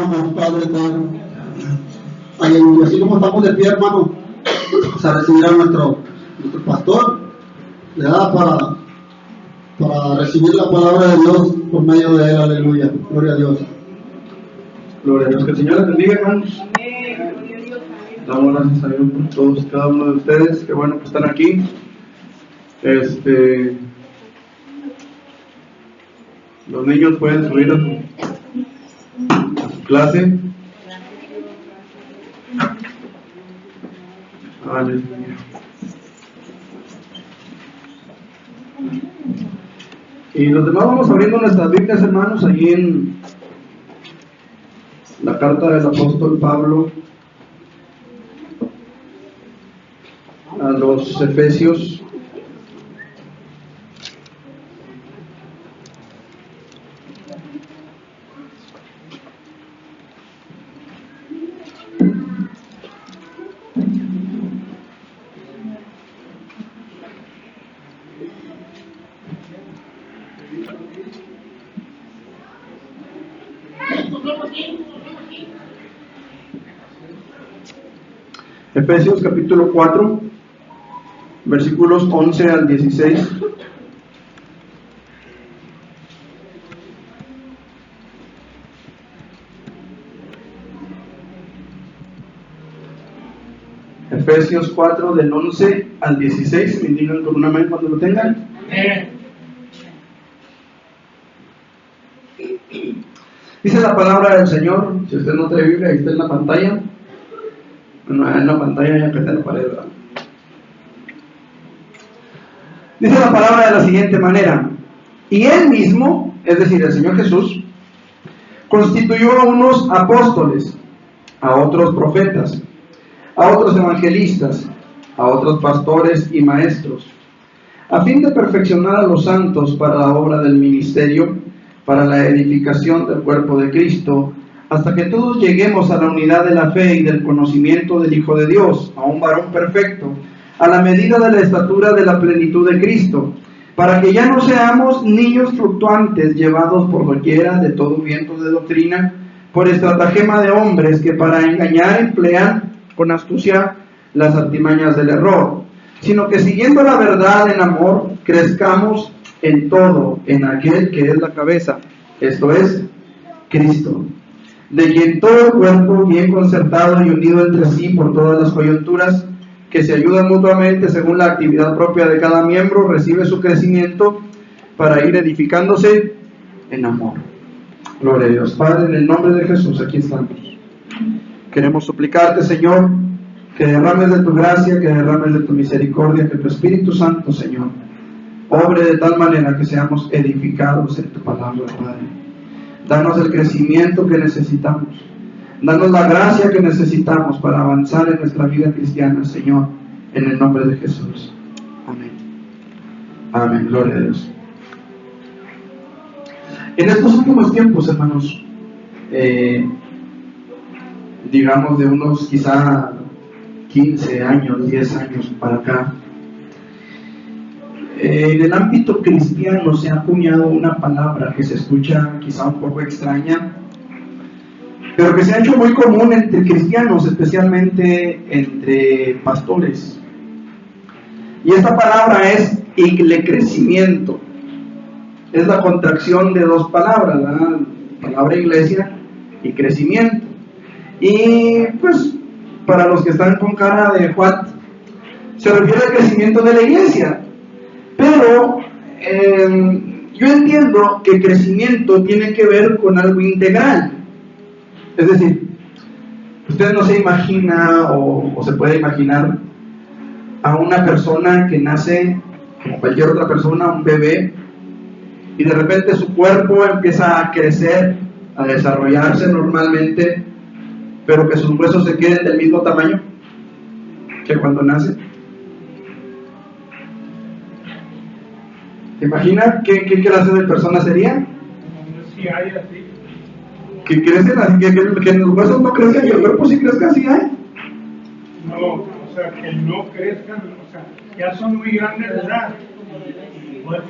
oramos, Padre eterno. Aleluya. Así como estamos de pie, hermano, a recibir a nuestro pastor, le da para recibir la palabra de Dios por medio de él. Aleluya. Gloria a Dios. Gloria a Dios. Que el Señor les bendiga, hermanos. Damos gracias a Dios por todos, cada uno de ustedes. Qué bueno que están aquí. Los niños pueden subir a su clase. Aleluya. Y los demás vamos abriendo nuestras Biblias, hermanos, allí en la carta del apóstol Pablo a los Efesios. Efesios capítulo 4, versículos 11 al 16. Efesios 4 del 11 al 16. Me indican con una mano cuando lo tengan. Dice la palabra del Señor. Si usted no trae Biblia, ahí está en la pantalla. Bueno, en la pantalla ya que está en la pared, ¿verdad? Dice la palabra de la siguiente manera: y Él mismo, es decir, el Señor Jesús, constituyó a unos apóstoles, a otros profetas, a otros evangelistas, a otros pastores y maestros, a fin de perfeccionar a los santos para la obra del ministerio, para la edificación del cuerpo de Cristo, hasta que todos lleguemos a la unidad de la fe y del conocimiento del Hijo de Dios, a un varón perfecto, a la medida de la estatura de la plenitud de Cristo, para que ya no seamos niños fluctuantes, llevados por doquiera de todo viento de doctrina, por estratagema de hombres que para engañar emplean con astucia las artimañas del error, sino que siguiendo la verdad en amor, crezcamos en todo en aquel que es la cabeza, esto es, Cristo, de quien todo el cuerpo, bien concertado y unido entre sí por todas las coyunturas, que se ayudan mutuamente según la actividad propia de cada miembro, recibe su crecimiento para ir edificándose en amor. Gloria a Dios. Padre, en el nombre de Jesús, aquí estamos. Queremos suplicarte, Señor, que derrames de tu gracia, que derrames de tu misericordia, que tu Espíritu Santo, Señor, obre de tal manera que seamos edificados en tu palabra, Padre. Danos el crecimiento que necesitamos. Danos la gracia que necesitamos para avanzar en nuestra vida cristiana, Señor, en el nombre de Jesús. Amén. Amén. Gloria a Dios. En estos últimos tiempos, hermanos, digamos de unos quizá 15 años, 10 años para acá, en el ámbito cristiano se ha acuñado una palabra que se escucha quizá un poco extraña, pero que se ha hecho muy común entre cristianos, especialmente entre pastores. Y esta palabra es iglecrecimiento. Es la contracción de dos palabras, la palabra iglesia y crecimiento. Y pues, para los que están con cara de what, se refiere al crecimiento de la iglesia. Pero yo entiendo que crecimiento tiene que ver con algo integral. Es decir, usted no se imagina o se puede imaginar a una persona que nace como cualquier otra persona, un bebé, y de repente su cuerpo empieza a crecer, a desarrollarse normalmente, pero que sus huesos se queden del mismo tamaño que cuando nace. ¿Te imaginas qué clase de persona sería? Sí hay así. Que crecen así, que los huesos no crecen y el cuerpo sí crezca, así hay. No, o sea, que no crezcan, o sea, ya son muy grandes de edad.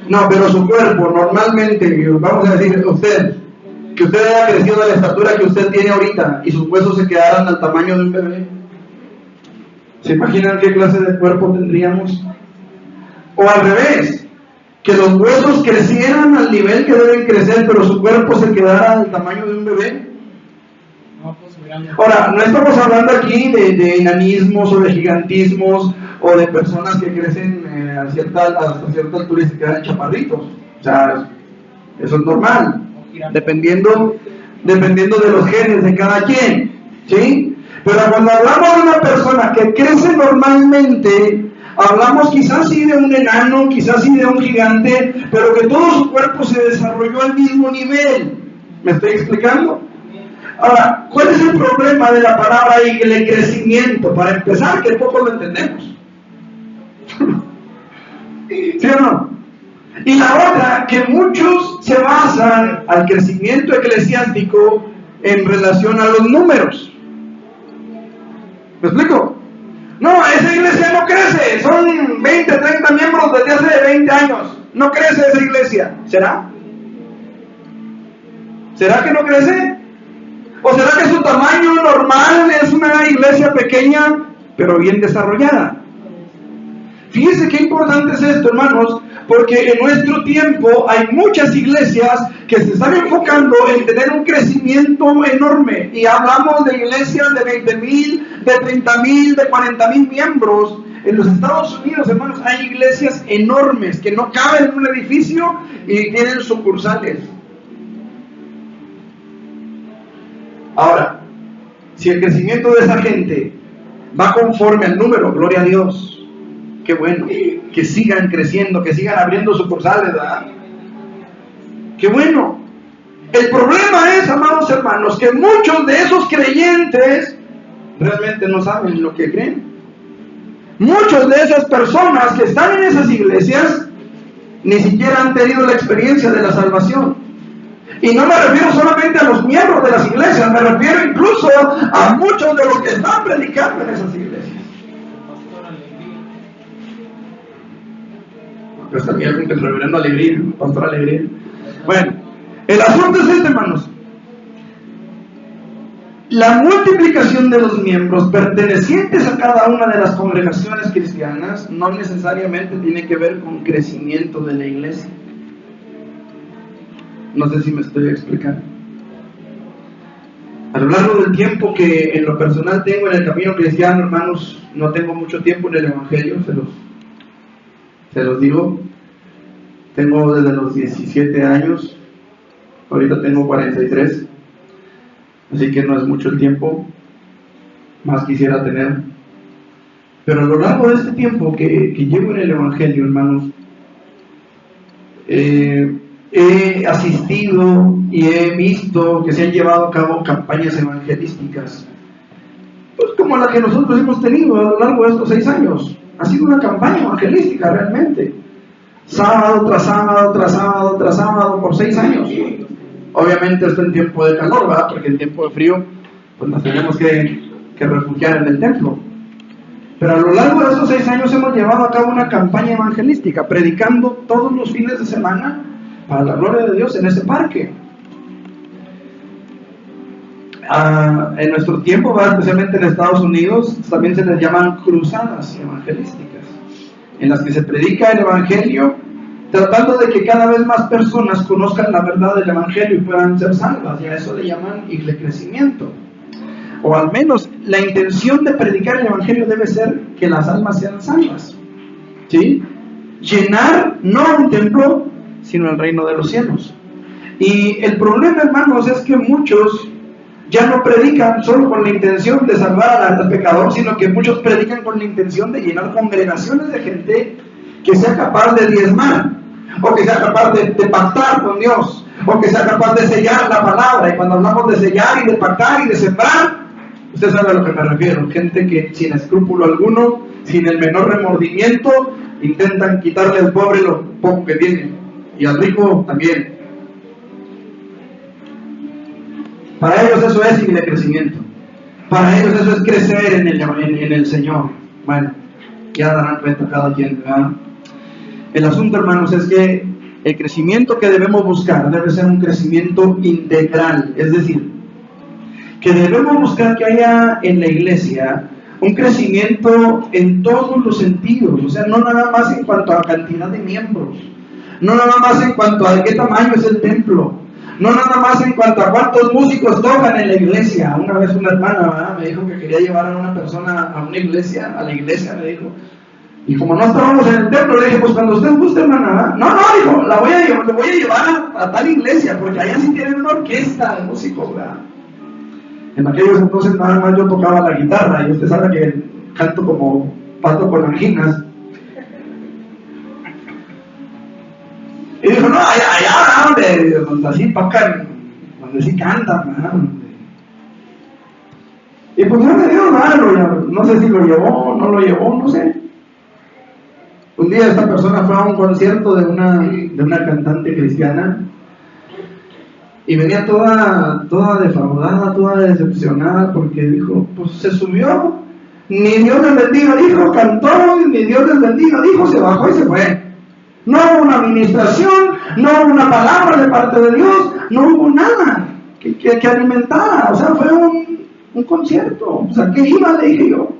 No, pero su cuerpo, normalmente, vamos a decir, usted, que usted haya crecido a la estatura que usted tiene ahorita y sus huesos se quedaran al tamaño de un bebé? ¿Se imaginan qué clase de cuerpo tendríamos? O al revés, que los huesos crecieran al nivel que deben crecer, pero su cuerpo se quedara al tamaño de un bebé. Ahora, no estamos hablando aquí de enanismos o de gigantismos o de personas que crecen hasta cierta altura y se quedan chaparritos. O sea, eso es normal, dependiendo de los genes de cada quien, ¿sí? Pero cuando hablamos de una persona que crece normalmente, hablamos quizás sí de un enano, quizás sí de un gigante, pero que todo su cuerpo se desarrolló al mismo nivel. ¿Me estoy explicando? Ahora, ¿cuál es el problema de la palabra y el crecimiento? Para empezar, que poco lo entendemos. ¿Sí o no? Y la otra, que muchos se basan al crecimiento eclesiástico en relación a los números. ¿Me explico? No, esa iglesia no crece, son 20, 30 miembros desde hace 20 años. No crece esa iglesia. ¿Será? ¿Será que no crece? ¿O será que su tamaño normal es una iglesia pequeña, pero bien desarrollada? Fíjense qué importante es esto, hermanos, porque en nuestro tiempo hay muchas iglesias que se están enfocando en tener un crecimiento enorme. Y hablamos de iglesias de 20,000, de 30,000, de 40,000 miembros. En los Estados Unidos, hermanos, hay iglesias enormes que no caben en un edificio y tienen sucursales. Ahora, si el crecimiento de esa gente va conforme al número, gloria a Dios. Qué bueno, que sigan creciendo, que sigan abriendo sucursales, ¿verdad? Qué bueno. El problema es, amados hermanos, que muchos de esos creyentes realmente no saben lo que creen. Muchas de esas personas que están en esas iglesias ni siquiera han tenido la experiencia de la salvación. Y no me refiero solamente a los miembros de las iglesias, me refiero incluso a muchos de los que están predicando en esas iglesias. Está bien, el reverendo Alegría, pastor Alegría. Bueno, el asunto es este, hermanos. La multiplicación de los miembros pertenecientes a cada una de las congregaciones cristianas no necesariamente tiene que ver con crecimiento de la iglesia. No sé si me estoy explicando. A lo largo del tiempo que en lo personal tengo en el camino cristiano, hermanos, no tengo mucho tiempo en el evangelio, se los digo. Tengo desde los 17 años, ahorita tengo 43, así que no es mucho el tiempo, más quisiera tener. Pero a lo largo de este tiempo que llevo en el evangelio, hermanos, he asistido y he visto que se han llevado a cabo campañas evangelísticas, pues como la que nosotros hemos tenido a lo largo de estos 6 años. Ha sido una campaña evangelística realmente, sábado tras sábado, tras sábado, tras sábado, por 6 años. Obviamente esto en tiempo de calor, ¿verdad? Porque en tiempo de frío, pues nos tenemos que refugiar en el templo. Pero a lo largo de esos 6 años hemos llevado a cabo una campaña evangelística, predicando todos los fines de semana para la gloria de Dios en ese parque. En nuestro tiempo, ¿verdad? Especialmente en Estados Unidos, también se les llaman cruzadas evangelísticas, en las que se predica el evangelio, tratando de que cada vez más personas conozcan la verdad del evangelio y puedan ser salvas, y a eso le llaman crecimiento. O al menos la intención de predicar el evangelio debe ser que las almas sean salvas, ¿sí? Llenar no un templo, sino el reino de los cielos. Y el problema, hermanos, es que muchos ya no predican solo con la intención de salvar al pecador, sino que muchos predican con la intención de llenar congregaciones de gente que sea capaz de diezmar, o que sea capaz de pactar con Dios, o que sea capaz de sellar la palabra. Y cuando hablamos de sellar y de pactar y de sembrar, usted sabe a lo que me refiero. Gente que sin escrúpulo alguno, sin el menor remordimiento, intentan quitarle al pobre lo poco que tiene, y al rico también. Para ellos eso es crecimiento. Para ellos eso es crecer en el Señor. Bueno, ya darán cuenta cada quien, ¿verdad? El asunto, hermanos, es que el crecimiento que debemos buscar debe ser un crecimiento integral, es decir, que debemos buscar que haya en la iglesia un crecimiento en todos los sentidos, o sea, no nada más en cuanto a cantidad de miembros, no nada más en cuanto a qué tamaño es el templo, no nada más en cuanto a cuántos músicos tocan en la iglesia. Una vez una hermana, ¿verdad?, me dijo que quería llevar a una persona a una iglesia, a la iglesia, me dijo, y como no estábamos en el templo, le dije, pues cuando usted guste, hermana, ¿verdad? No, dijo, le voy a llevar a tal iglesia, porque allá sí tienen una orquesta de músicos, ¿verdad? En aquellos entonces nada más yo tocaba la guitarra, y usted sabe que canto como pato con anginas. Y dijo, no, allá, donde así tocan, donde sí cantan, ¿verdad? Y pues no me dio nada, no sé si lo llevó, no lo llevó, no sé. Un día esta persona fue a un concierto de una cantante cristiana y venía toda defraudada, toda decepcionada, porque dijo, pues se subió, ni Dios les bendiga dijo, cantó, ni Dios les bendiga dijo, se bajó y se fue. No hubo una administración, no hubo una palabra de parte de Dios, no hubo nada que alimentara, o sea, fue un concierto. O sea, ¿qué iba? Le dije yo.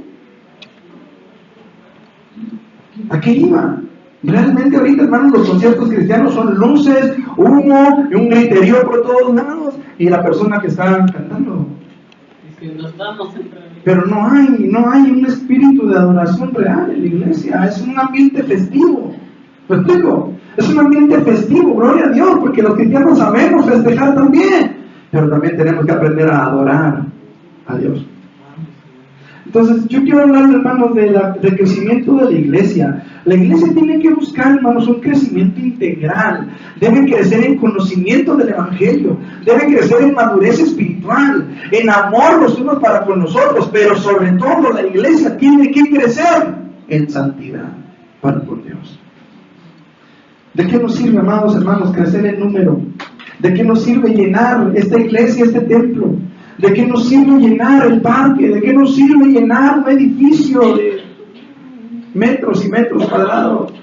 ¿A qué iba? Realmente ahorita, hermanos, los conciertos cristianos son luces, humo y un griterío por todos lados y la persona que está cantando. Pero no hay un espíritu de adoración real en la iglesia, es un ambiente festivo. ¿Me explico? Es un ambiente festivo, gloria a Dios, porque los cristianos sabemos festejar también, pero también tenemos que aprender a adorar a Dios. Entonces, yo quiero hablar, hermanos, del crecimiento de la iglesia. La iglesia tiene que buscar, hermanos, un crecimiento integral. Debe crecer en conocimiento del Evangelio. Debe crecer en madurez espiritual, en amor los unos para con los otros. Pero sobre todo, la iglesia tiene que crecer en santidad para con Dios. ¿De qué nos sirve, amados hermanos, crecer en número? ¿De qué nos sirve llenar esta iglesia, este templo? ¿De qué nos sirve llenar el parque? ¿De qué nos sirve llenar un edificio de metros y metros cuadrados?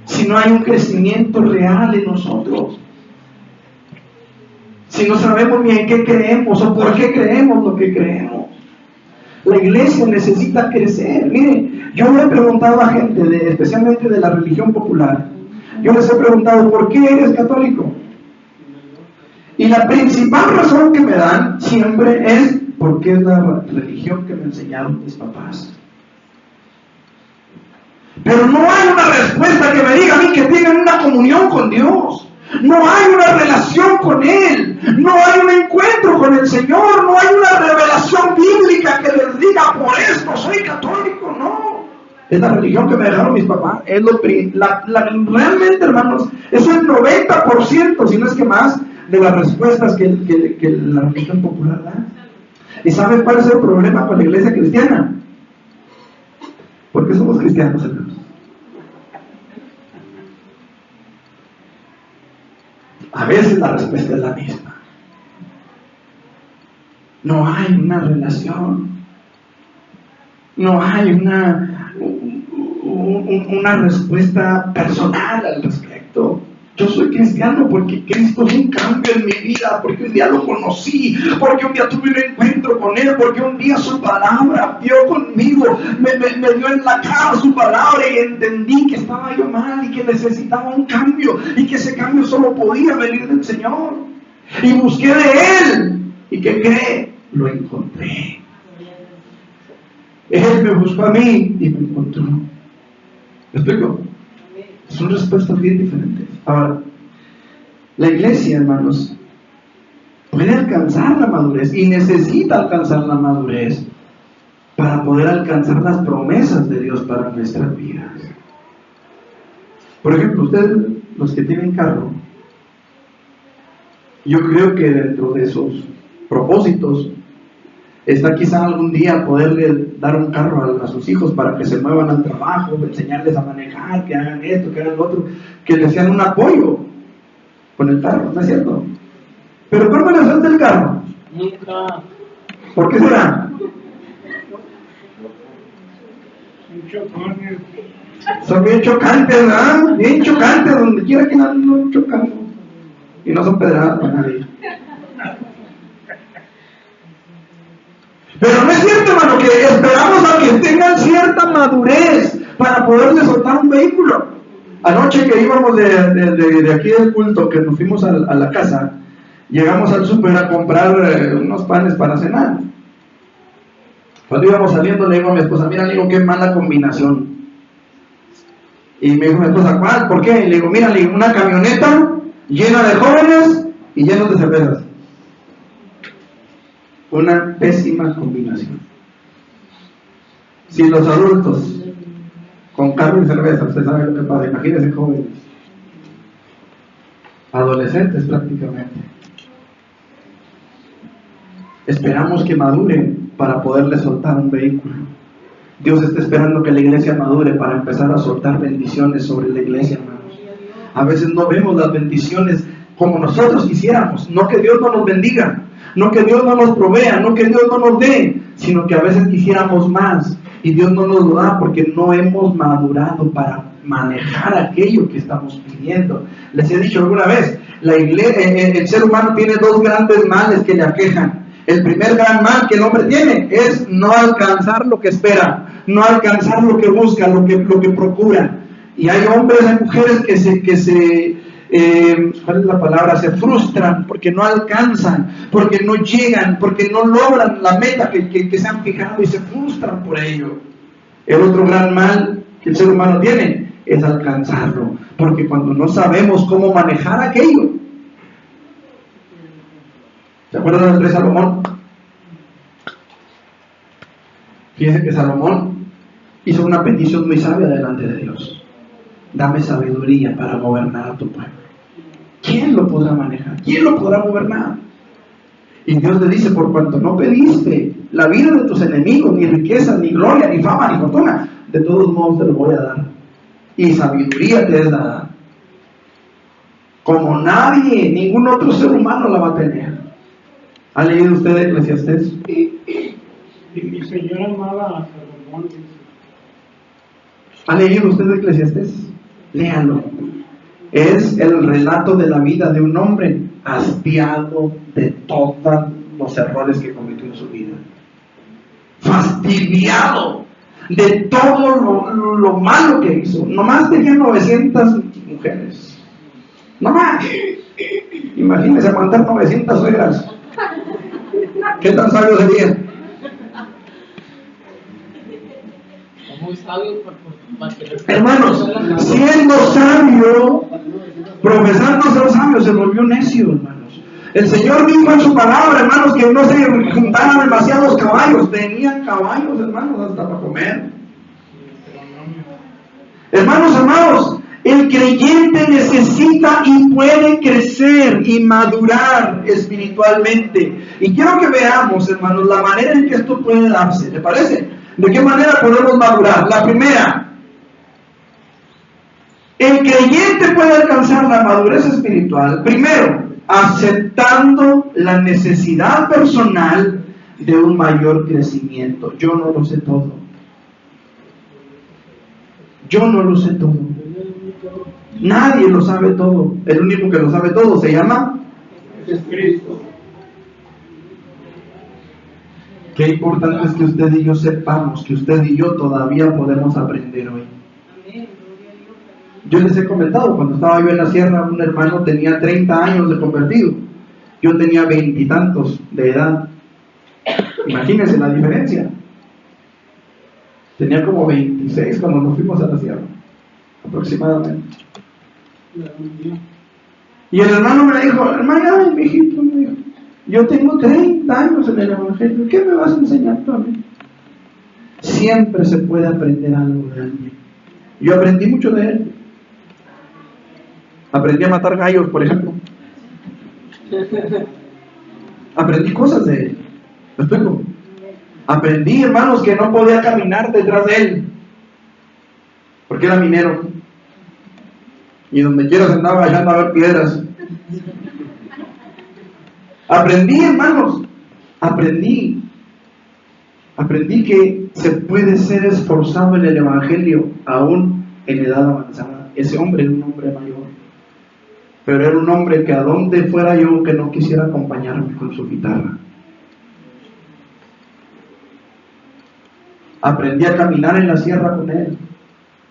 Si no hay un crecimiento real en nosotros. Si no sabemos ni en qué creemos o por qué creemos lo que creemos. La iglesia necesita crecer. Miren, yo le he preguntado a gente, especialmente de la religión popular, yo les he preguntado, ¿por qué eres católico? Y la principal razón que me dan siempre es porque es la religión que me enseñaron mis papás. Pero no hay una respuesta que me diga a mí que tengan una comunión con Dios. No hay una relación con Él. No hay un encuentro con el Señor. No hay una revelación bíblica que les diga, por esto soy católico. No. Es la religión que me dejaron mis papás. Es realmente, hermanos, es el 90%, si no es que más, de las respuestas que la religión popular da. ¿Y saben cuál es el problema con la iglesia cristiana? Porque somos cristianos, hermanos. A veces la respuesta es la misma. No hay una relación. No hay una respuesta personal al respecto. Yo soy cristiano porque Cristo es un cambio en mi vida, porque un día lo conocí, porque un día tuve un encuentro con Él, porque un día su palabra dio conmigo, me dio en la cara su palabra y entendí que estaba yo mal y que necesitaba un cambio y que ese cambio solo podía venir del Señor. Y busqué de Él. ¿Y qué cree? Lo encontré. Él me buscó a mí y me encontró. ¿Me explico? Son respuestas bien diferentes. Ahora, la iglesia, hermanos, puede alcanzar la madurez y necesita alcanzar la madurez para poder alcanzar las promesas de Dios para nuestras vidas. Por ejemplo, ustedes, los que tienen carro, yo creo que dentro de sus propósitos está quizá algún día poderle dar un carro a sus hijos para que se muevan al trabajo, enseñarles a manejar, que hagan esto, que hagan lo otro, que les sean un apoyo con el carro, ¿no es cierto? Pero ¿cuándo les falta el carro? Nunca. ¿Por qué será? Son bien chocantes, ¿verdad? Bien chocantes, donde quiera que andan chocando. Y no son pedradas para nadie. Pero no es cierto, hermano, que esperamos a que tengan cierta madurez para poderle soltar un vehículo. Anoche que íbamos de aquí del culto, que nos fuimos a la casa, llegamos al súper a comprar unos panes para cenar. Cuando íbamos saliendo le digo a mi esposa, mira, le digo, qué mala combinación. Y me dijo mi esposa, ¿cuál? ¿Por qué? Le digo, mira, le digo, una camioneta llena de jóvenes y llenos de cervezas. Una pésima combinación. Si los adultos con carne y cerveza, usted sabe lo que pasa, imagínense jóvenes, adolescentes prácticamente. Esperamos que maduren para poderle soltar un vehículo. Dios está esperando que la iglesia madure para empezar a soltar bendiciones sobre la iglesia, hermanos. A veces no vemos las bendiciones como nosotros quisiéramos. No que Dios no nos bendiga, no que Dios no nos provea, no que Dios no nos dé, sino que a veces quisiéramos más y Dios no nos lo da porque no hemos madurado para manejar aquello que estamos pidiendo. Les he dicho alguna vez, el ser humano tiene dos grandes males que le aquejan. El primer gran mal que el hombre tiene es no alcanzar lo que espera, no alcanzar lo que busca, lo que procura. Y hay hombres, hay mujeres ¿cuál es la palabra? Se frustran porque no alcanzan, porque no llegan, porque no logran la meta que se han fijado y se frustran por ello. El otro gran mal que el ser humano tiene es alcanzarlo, porque cuando no sabemos cómo manejar aquello. ¿Se acuerdan del rey Salomón? Fíjense que Salomón hizo una petición muy sabia delante de Dios. Dame sabiduría para gobernar a tu pueblo. ¿Quién lo podrá manejar? ¿Quién lo podrá gobernar? Y Dios le dice, por cuanto no pediste la vida de tus enemigos, ni riqueza, ni gloria, ni fama, ni fortuna, de todos modos te lo voy a dar. Y sabiduría te es dada. Como nadie, ningún otro ser humano la va a tener. ¿Ha leído usted Eclesiastés? Y mi señora amaba a Salomón. ¿Ha leído usted Eclesiastés? Léalo. Es el relato de la vida de un hombre hastiado de todos los errores que cometió en su vida. Fastidiado de todo lo malo que hizo. Nomás tenía 900 mujeres. Nomás. Imagínense aguantar 900 suegras. ¿Qué tan sabio sería? Muy sabio Hermanos, siendo sabio, profesando ser sabio, se volvió necio, hermanos. El Señor dijo en su palabra, hermanos, que no se juntaran demasiados caballos. Tenían caballos, hermanos, hasta para comer. Hermanos amados, el creyente necesita y puede crecer y madurar espiritualmente. Y quiero que veamos, hermanos, la manera en que esto puede darse. ¿Le parece? ¿De qué manera podemos madurar? La primera, el creyente puede alcanzar la madurez espiritual, primero, aceptando la necesidad personal de un mayor crecimiento. Yo no lo sé todo. Yo no lo sé todo. Nadie lo sabe todo. El único que lo sabe todo se llama Jesucristo. Qué importante es que usted y yo sepamos que usted y yo todavía podemos aprender hoy. Yo les he comentado, cuando estaba yo en la sierra, un hermano tenía 30 años de convertido. Yo tenía 20 y tantos de edad. Imagínense la diferencia. Tenía como 26 cuando nos fuimos a la sierra, aproximadamente. Y el hermano me dijo, hermano, ay, mijito, me dijo, yo tengo 30 años en el Evangelio, ¿qué me vas a enseñar tú a mí? Siempre se puede aprender algo de alguien. Yo aprendí mucho de él. Aprendí a matar gallos, por ejemplo. Aprendí cosas de él. ¿Me explico? Aprendí, hermanos, que no podía caminar detrás de él, porque era minero. Y donde quiera se andaba agachando a ver piedras. Aprendí, hermanos, aprendí que se puede ser esforzado en el Evangelio aún en edad avanzada. Ese hombre era un hombre mayor, pero era un hombre que a donde fuera yo que no quisiera acompañarme con su guitarra. Aprendí a caminar en la sierra con él,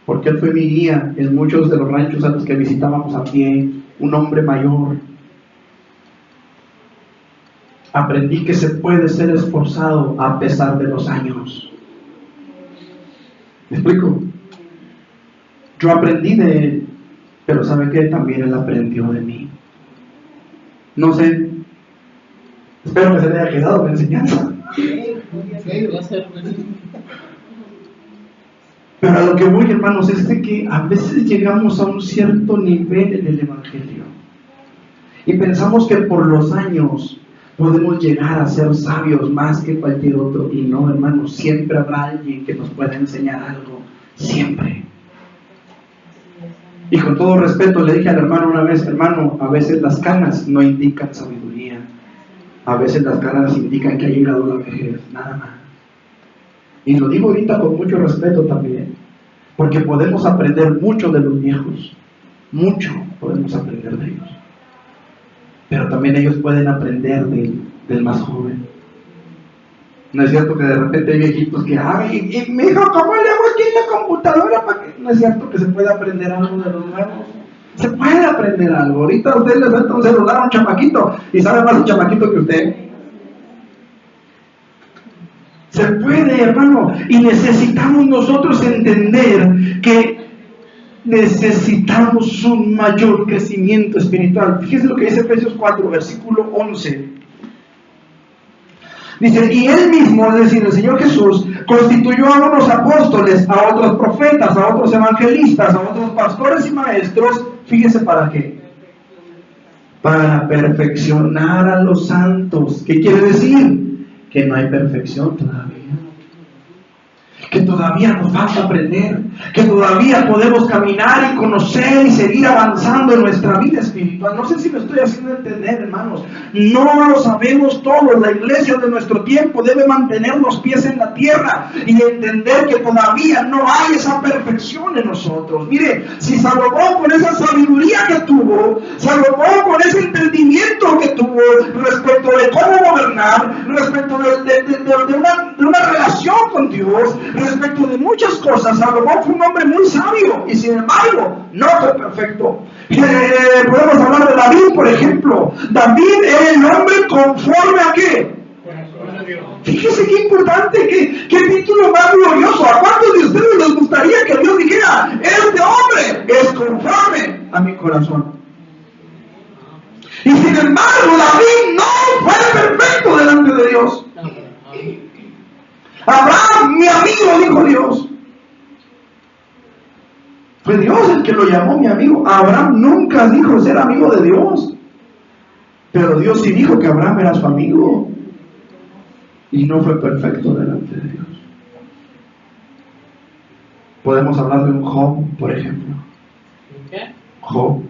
porque él fue mi guía en muchos de los ranchos a los que visitábamos a pie, un hombre mayor. Aprendí que se puede ser esforzado a pesar de los años. ¿Me explico? Yo aprendí de él, pero ¿sabe qué? También él aprendió de mí. No sé, espero que se le haya quedado la enseñanza. Pero a lo que voy, hermanos, es de que a veces llegamos a un cierto nivel en el Evangelio y pensamos que por los años podemos llegar a ser sabios más que cualquier otro. Y no, hermanos, siempre habrá alguien que nos pueda enseñar algo, siempre. Y con todo respeto le dije al hermano una vez: hermano, a veces las canas no indican sabiduría, a veces las canas indican que ha llegado la vejez, nada más. Y lo digo ahorita con mucho respeto también, porque podemos aprender mucho de los viejos, mucho podemos aprender de ellos, pero también ellos pueden aprender del más joven. No es cierto que de repente hay viejitos que, ay, mi hijo, ¿cómo le hago aquí en la computadora? ¿Para qué? No es cierto que se puede aprender algo de los nuevos. Se puede aprender algo. Ahorita usted le suelta un celular a un chamaquito y sabe más el chamaquito que usted. Se puede, hermano, y necesitamos nosotros entender que necesitamos un mayor crecimiento espiritual. Fíjese lo que dice Efesios 4, versículo 11. Dice: y él mismo, es decir, el Señor Jesús, constituyó a unos apóstoles, a otros profetas, a otros evangelistas, a otros pastores y maestros. Fíjese para qué. Para perfeccionar a los santos. ¿Qué quiere decir? Que no hay perfección todavía, que todavía nos falta aprender, que todavía podemos caminar y conocer y seguir avanzando en nuestra vida espiritual. No sé si me estoy haciendo entender, hermanos. No lo sabemos todos. La iglesia de nuestro tiempo debe mantener los pies en la tierra y entender que todavía no hay esa perfección en nosotros. Mire, si Salomón, con esa sabiduría que tuvo, Salomón con ese entendimiento que tuvo respecto de cómo gobernar, respecto de una relación con Dios, respecto de muchas cosas, Salomón fue un hombre muy sabio y sin embargo no fue perfecto. Podemos hablar de David, por ejemplo. David era el hombre conforme a qué. Fíjese qué importante, qué título más glorioso. ¿A cuántos de ustedes les gustaría que Dios dijera: este hombre es conforme a mi corazón? Y sin embargo David no fue perfecto delante de Dios. Abraham, mi amigo, dijo Dios. Fue Dios el que lo llamó mi amigo. Abraham nunca dijo ser amigo de Dios, pero Dios sí dijo que Abraham era su amigo, y no fue perfecto delante de Dios. Podemos hablar de un Job, por ejemplo. ¿Qué? Job.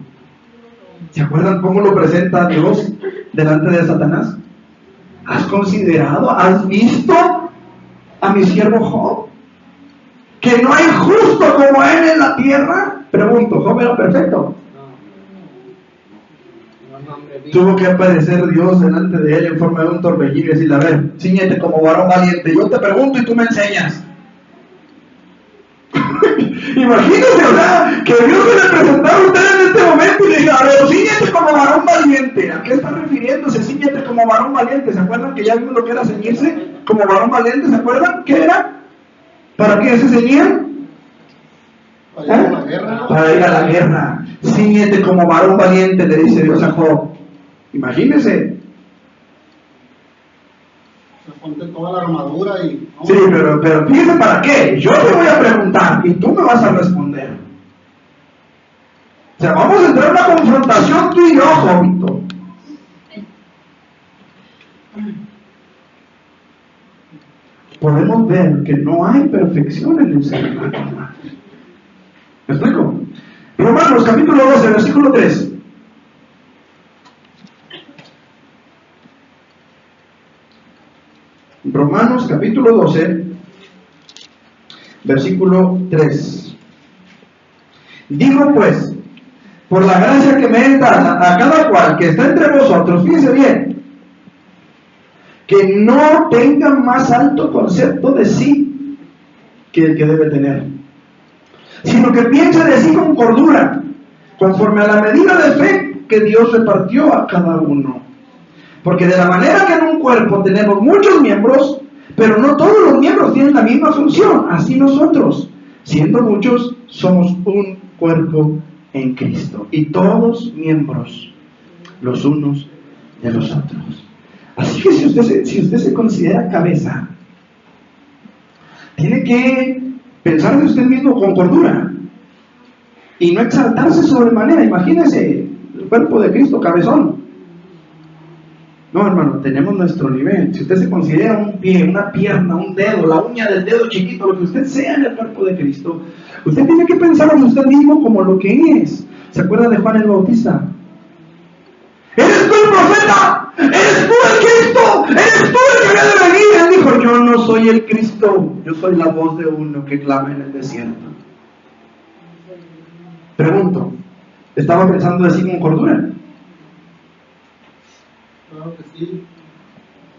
¿Se acuerdan cómo lo presenta Dios delante de Satanás? ¿Has considerado, has visto a mi siervo Job? Que no hay justo como él en la tierra. Pregunto, ¿Job era perfecto? No. Tuvo que aparecer Dios delante de él en forma de un torbellino y decirle: a ver, cíñete como varón valiente. Yo te pregunto y tú me enseñas. Imagínese, ¿verdad? Que Dios se le presentara a usted en este momento y le diga: a ver, cíñete como varón valiente. ¿A qué está refiriéndose? Cíñete como varón valiente. ¿Se acuerdan que ya vimos lo que era ceñirse como varón valiente? ¿Se acuerdan? ¿Qué era? ¿Para qué se ceñían? Para ir a la guerra. Para ir a la guerra. Cíñete como varón valiente, le dice Dios a Job. Imagínese. Ponte toda la armadura y... Sí, pero fíjese para qué. Yo te voy a preguntar y tú me vas a responder. O sea, vamos a entrar en una confrontación tú y yo, Jovito. Podemos ver que no hay perfección en el ser humano. ¿Me explico? Romanos capítulo 12, versículo 3. Romanos capítulo 12, versículo 3. Digo pues, por la gracia que me es dada a cada cual que está entre vosotros, fíjense bien, que no tenga más alto concepto de sí que el que debe tener, sino que piense de sí con cordura, conforme a la medida de fe que Dios repartió a cada uno. Porque de la manera que en un cuerpo tenemos muchos miembros, pero no todos los miembros tienen la misma función, así nosotros, siendo muchos, somos un cuerpo en Cristo, y todos miembros los unos de los otros. Así que si usted se considera cabeza, tiene que pensar de usted mismo con cordura y no exaltarse sobremanera. Imagínese el cuerpo de Cristo cabezón. No, hermano, tenemos nuestro nivel. Si usted se considera un pie, una pierna, un dedo, la uña del dedo chiquito, lo que usted sea en el cuerpo de Cristo, usted tiene que pensar en usted mismo como lo que es. ¿Se acuerda de Juan el Bautista? ¿Eres tú el profeta? ¿Eres tú el Cristo? ¿Eres tú el que había de venir? Él dijo, yo no soy el Cristo, yo soy la voz de uno que clama en el desierto. Pregunto, ¿estaba pensando así con cordura? Claro que sí.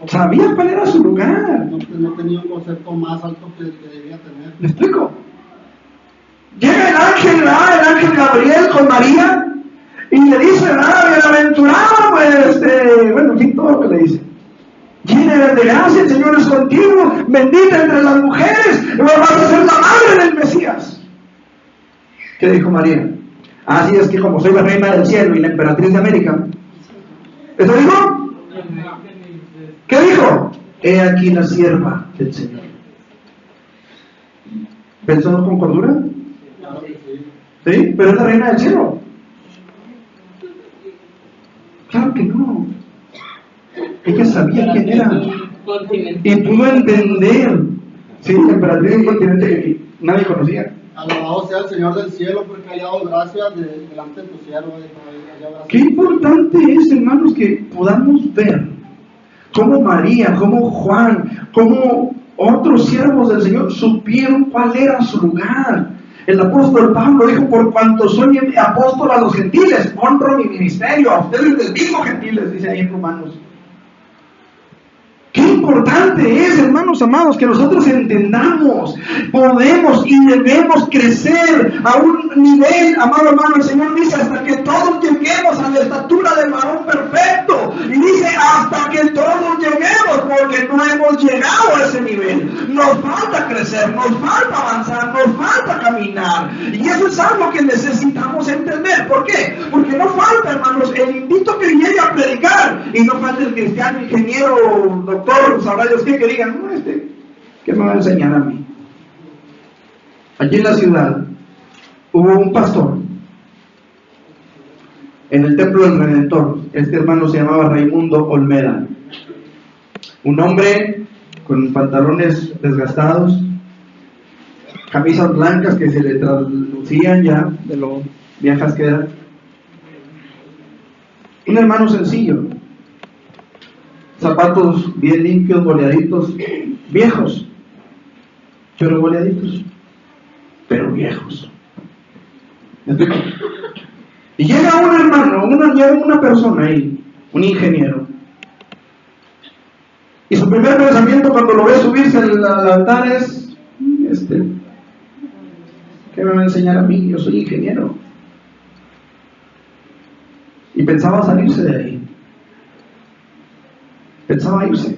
Sabía cuál era su lugar. No tenía un concepto más alto que el que debía tener. ¿Me explico? Llega el ángel Gabriel con María y le dice, bienaventurada, bueno, en fin, todo lo que le dice. Llena de gracia, el Señor es contigo, bendita entre las mujeres, vas a ser la madre del Mesías. ¿Qué dijo María? Así es que como soy la reina del cielo y la emperatriz de América. ¿Eso dijo? ¿Qué dijo? He aquí la sierva del Señor. ¿Pensó con cordura? Claro que sí. ¿Sí? Pero es la reina del cielo. Claro que no. Ella sabía quién era y pudo entender. Sí, la emperatriz de un continente que nadie conocía. Alabado sea el Señor del cielo porque haya dado gracias delante de tu siervo. Qué importante es, hermanos, que podamos ver cómo María, cómo Juan, cómo otros siervos del Señor supieron cuál era su lugar. El apóstol Pablo dijo, por cuanto soy apóstol a los gentiles, honro mi ministerio, a ustedes del mismo gentiles, dice ahí en Romanos. Qué importante es, hermanos amados, que nosotros entendamos, podemos y debemos crecer a un nivel, amado hermano, el Señor dice, hasta que todos lleguemos a la estatura del varón perfecto, y dice, hasta que todos lleguemos, porque no hemos llegado a ese nivel, nos falta crecer, nos falta avanzar, nos falta caminar, y eso es algo que necesitamos entender. ¿Por qué? Porque no falta, hermanos, el indito que llegue a predicar, y no falta el cristiano, ingeniero, doctor, sabrá Dios qué, que digan, no, ¿qué me va a enseñar a mí? Allí en la ciudad hubo un pastor en el templo del Redentor. Este hermano se llamaba Raimundo Olmeda, un hombre con pantalones desgastados, camisas blancas que se le traslucían ya de lo viejas que eran, un hermano sencillo, zapatos bien limpios, boleaditos, viejos, pero boleaditos, pero viejos. ¿Me explico? Y llega un hermano, llega una persona ahí, un ingeniero, y su primer pensamiento cuando lo ve subirse al altar es, ¿qué me va a enseñar a mí? Yo soy ingeniero. Y pensaba salirse de ahí. Pensaba irse.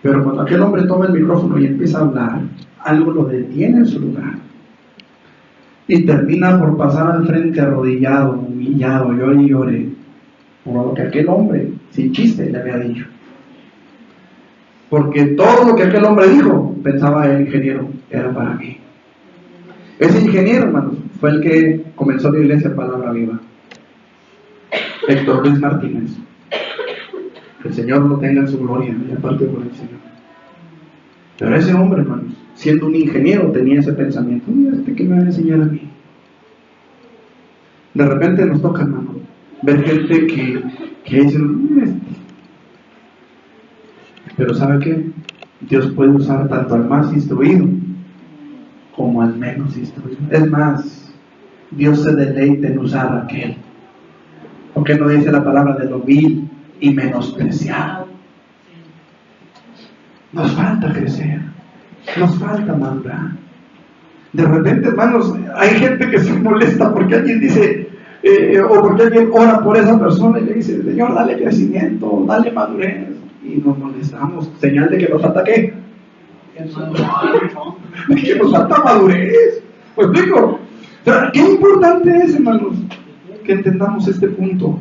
Pero cuando aquel hombre toma el micrófono y empieza a hablar, algo lo detiene en su lugar. Y termina por pasar al frente arrodillado, humillado, llore y llore, por lo que aquel hombre, sin chiste, le había dicho. Porque todo lo que aquel hombre dijo, pensaba el ingeniero, era para mí. Ese ingeniero, hermanos, fue el que comenzó la iglesia Palabra Viva. Héctor Luis Martínez. El Señor lo tenga en su gloria, y aparte por el Señor. Pero ese hombre, hermanos, siendo un ingeniero, tenía ese pensamiento, mira, ¿qué me va a enseñar a mí? De repente nos toca, hermano, ver gente que dice, pero ¿sabe qué? Dios puede usar tanto al más instruido como al menos instruido. Es más, Dios se deleita en usar a aquel. ¿Por qué no dice la palabra de lo vil y menospreciado? Nos falta crecer, nos falta madurar. De repente, hermanos, hay gente que se molesta porque alguien dice, o porque alguien ora por esa persona y le dice, Señor, dale crecimiento, dale madurez. Y nos molestamos, señal de que nos falta ¿qué? De que nos falta madurez. ¿Me explico? O sea, qué importante es, hermanos, que entendamos este punto.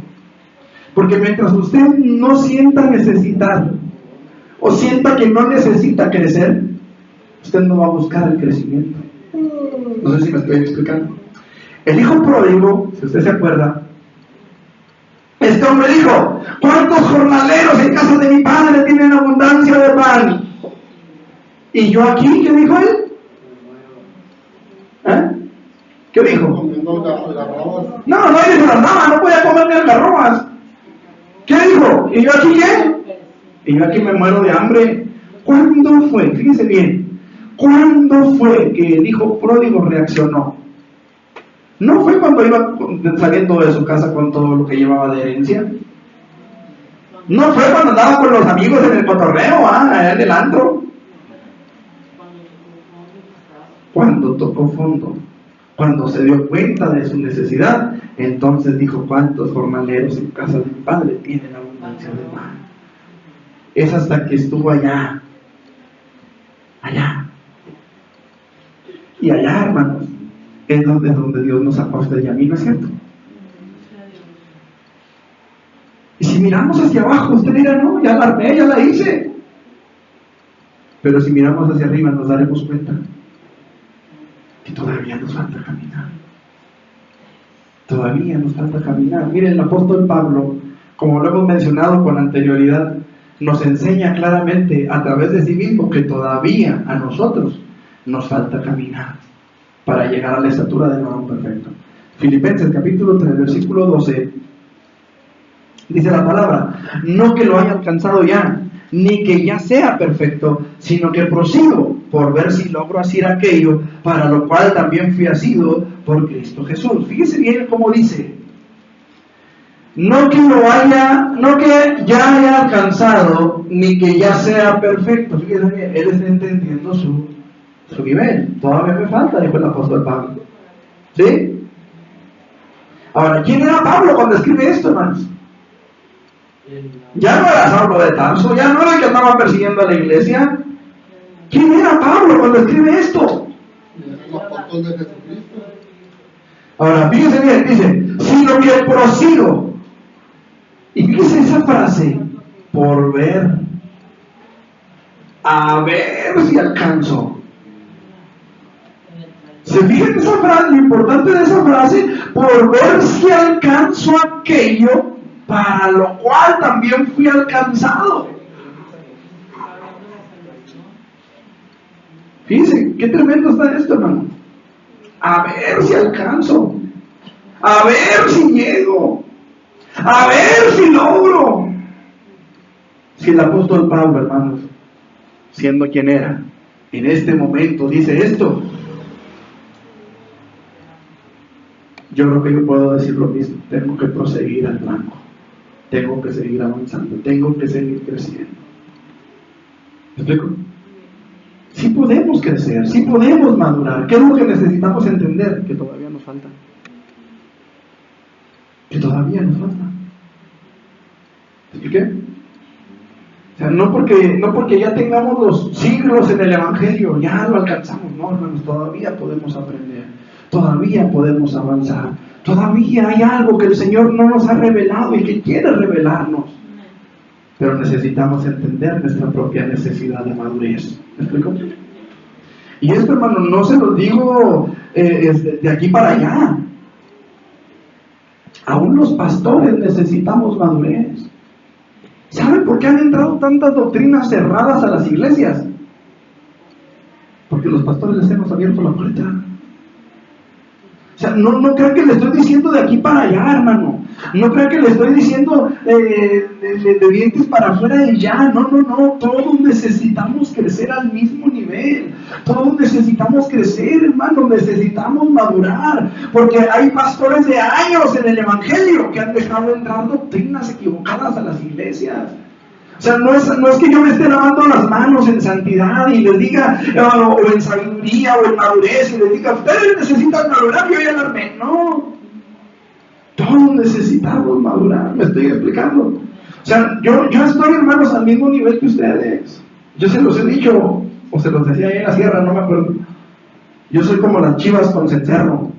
Porque mientras usted no sienta necesitar o sienta que no necesita crecer, usted no va a buscar el crecimiento. No sé si me estoy explicando. El hijo pródigo, si usted se acuerda, este hombre dijo, ¿cuántos jornaleros en casa de mi padre tienen abundancia de pan? ¿Y yo aquí? ¿Qué dijo él? ¿Eh? ¿Qué dijo? Comiendo algarrobas. No dice la nada, no voy a comer ni algarrobas. ¿Qué dijo? ¿Y yo aquí qué? Y yo aquí me muero de hambre. ¿Cuándo fue? Fíjese bien. ¿Cuándo fue que el hijo pródigo reaccionó? ¿No fue cuando iba saliendo de su casa con todo lo que llevaba de herencia? ¿No fue cuando andaba con los amigos en el cotorreo, allá en el antro? Cuando tocó fondo, cuando se dio cuenta de su necesidad, entonces dijo, ¿cuántos jornaleros en casa de mi padre tienen abundancia de pan? Es hasta que estuvo allá. Y allá, hermanos, es donde Dios nos sacó a usted y a mí, ¿no es cierto? Y si miramos hacia abajo, usted dirá, no, ya la armé, ya la hice. Pero si miramos hacia arriba, nos daremos cuenta que todavía nos falta caminar. Todavía nos falta caminar. Miren, el apóstol Pablo, como lo hemos mencionado con anterioridad, nos enseña claramente a través de sí mismo que todavía a nosotros nos falta caminar para llegar a la estatura del varón perfecto. Filipenses capítulo 3, versículo 12, dice la palabra, no que lo haya alcanzado ya, ni que ya sea perfecto, sino que prosigo por ver si logro hacer aquello para lo cual también fui asido por Cristo Jesús. Fíjese bien cómo dice, no que ya haya alcanzado, ni que ya sea perfecto. Fíjese bien, él está entendiendo su nivel. Todavía me falta, dijo el apóstol Pablo. ¿Sí? Ahora, ¿quién era Pablo cuando escribe esto, hermanos? Ya no era Saulo de Tarso, ya no era el que andaba persiguiendo a la iglesia. ¿Quién era Pablo cuando escribe esto? El apóstol de Jesucristo. Ahora, fíjese bien, dice, sino que prosigo. Y fíjese esa frase, por ver, a ver si alcanzo. ¿Se fijan esa frase? Lo importante de esa frase, por ver si alcanzo aquello para lo cual también fui alcanzado. Fíjense, qué tremendo está esto, hermano. A ver si alcanzo, a ver si llego, a ver si logro. Si el apóstol Pablo, hermanos, siendo quien era, en este momento dice esto, yo creo que yo puedo decir lo mismo. Tengo que proseguir al blanco, tengo que seguir avanzando, tengo que seguir creciendo. ¿Me explico? Sí podemos crecer, sí podemos madurar. ¿Qué es lo que necesitamos entender? Que todavía nos falta. Que todavía nos falta. ¿Me expliqué? O sea, no porque ya tengamos los siglos en el Evangelio, ya lo alcanzamos. No, hermanos, todavía podemos aprender, todavía podemos avanzar, todavía hay algo que el Señor no nos ha revelado y que quiere revelarnos. Pero necesitamos entender nuestra propia necesidad de madurez. ¿Me explico? Y esto, hermano, no se lo digo de aquí para allá. Aún los pastores necesitamos madurez. ¿Saben por qué han entrado tantas doctrinas cerradas a las iglesias? Porque los pastores les hemos abierto la puerta. O sea, no crean que le estoy diciendo de aquí para allá, hermano. No crean que le estoy diciendo de dientes para afuera y ya. No. Todos necesitamos crecer al mismo nivel. Todos necesitamos necesitamos crecer, hermanos, necesitamos madurar, porque hay pastores de años en el Evangelio que han dejado entrar doctrinas equivocadas a las iglesias. O sea, no es que yo me esté lavando las manos en santidad y les diga, o en sabiduría o en madurez, y les diga, ustedes necesitan madurar, yo ya la armé. No, todos necesitamos madurar, me estoy explicando. O sea, yo estoy, hermanos, al mismo nivel que ustedes. Yo se los he dicho, o se los decía ahí en la sierra, no me acuerdo. Yo soy como las chivas con cencerro.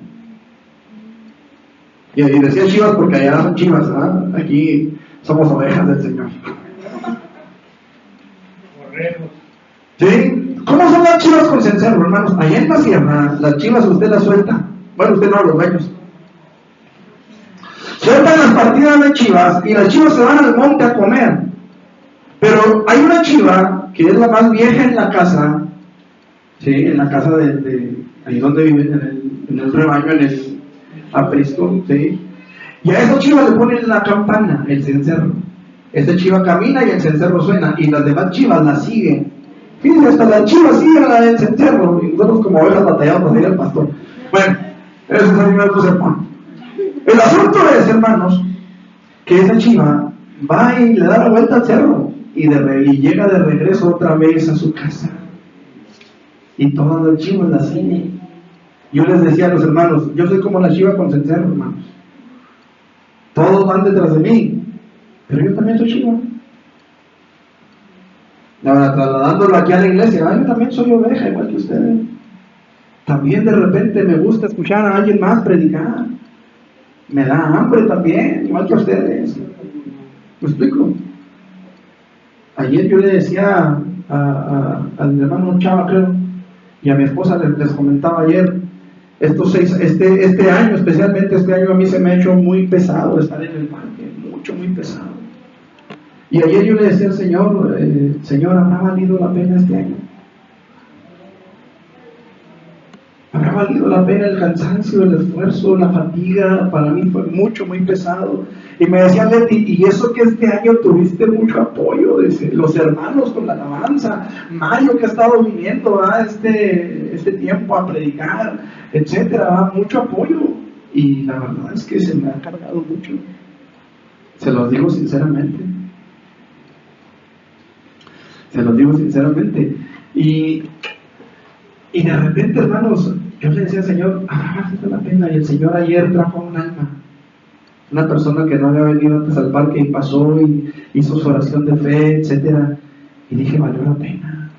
Y decía chivas porque allá son chivas, ¿verdad? Aquí somos ovejas del Señor. ¿Sí? ¿Cómo son las chivas con cencerro, hermanos? Allá en la sierra, las chivas usted las suelta. Bueno, usted no, los dueños. Sueltan las partidas de chivas y las chivas se van al monte a comer. Pero hay una chiva que es la más vieja en la casa, ¿sí? En la casa de ahí donde viven, en el rebaño, en el aprisco, ¿sí? Y a esa chiva le ponen la campana, el cencerro. Esta chiva camina y el cencerro suena, y las demás chivas la siguen. Fíjense, hasta las chivas siguen a el cencerro, y nosotros como ovejas batallamos para seguir al pastor. Bueno, eso es el otro sermón. El asunto es, hermanos, que esa chiva va y le da la vuelta al cerro y llega de regreso otra vez a su casa. Y todas las chivas la siguen. Yo les decía a los hermanos, yo soy como la chiva con cencerro, hermanos. Todos van detrás de mí, pero yo también soy chiva. Ahora, trasladándolo aquí a la iglesia, yo también soy oveja, igual que ustedes. También de repente me gusta escuchar a alguien más predicar. Me da hambre también, igual que a ustedes. ¿Me explico? Ayer yo le decía al hermano Chava, creo, y a mi esposa les comentaba ayer, este año, especialmente este año, a mí se me ha hecho muy pesado estar en el parque, muy pesado. Y ayer yo le decía al Señor, Señor, ¿habrá valido la pena este año? ¿Habrá valido la pena el cansancio, el esfuerzo, la fatiga? Para mí fue muy pesado. Y me decía Leti, y eso que este año tuviste mucho apoyo de los hermanos con la alabanza, Mario que ha estado viniendo a este tiempo a predicar, etcétera, mucho apoyo. Y la verdad es que se me ha cargado mucho. Se los digo sinceramente. Y de repente, hermanos, yo le decía al Señor, vale la pena. Y el Señor ayer trajo un alma, una persona que no había venido antes al parque y pasó y hizo su oración de fe, etcétera. Y dije, valió la pena.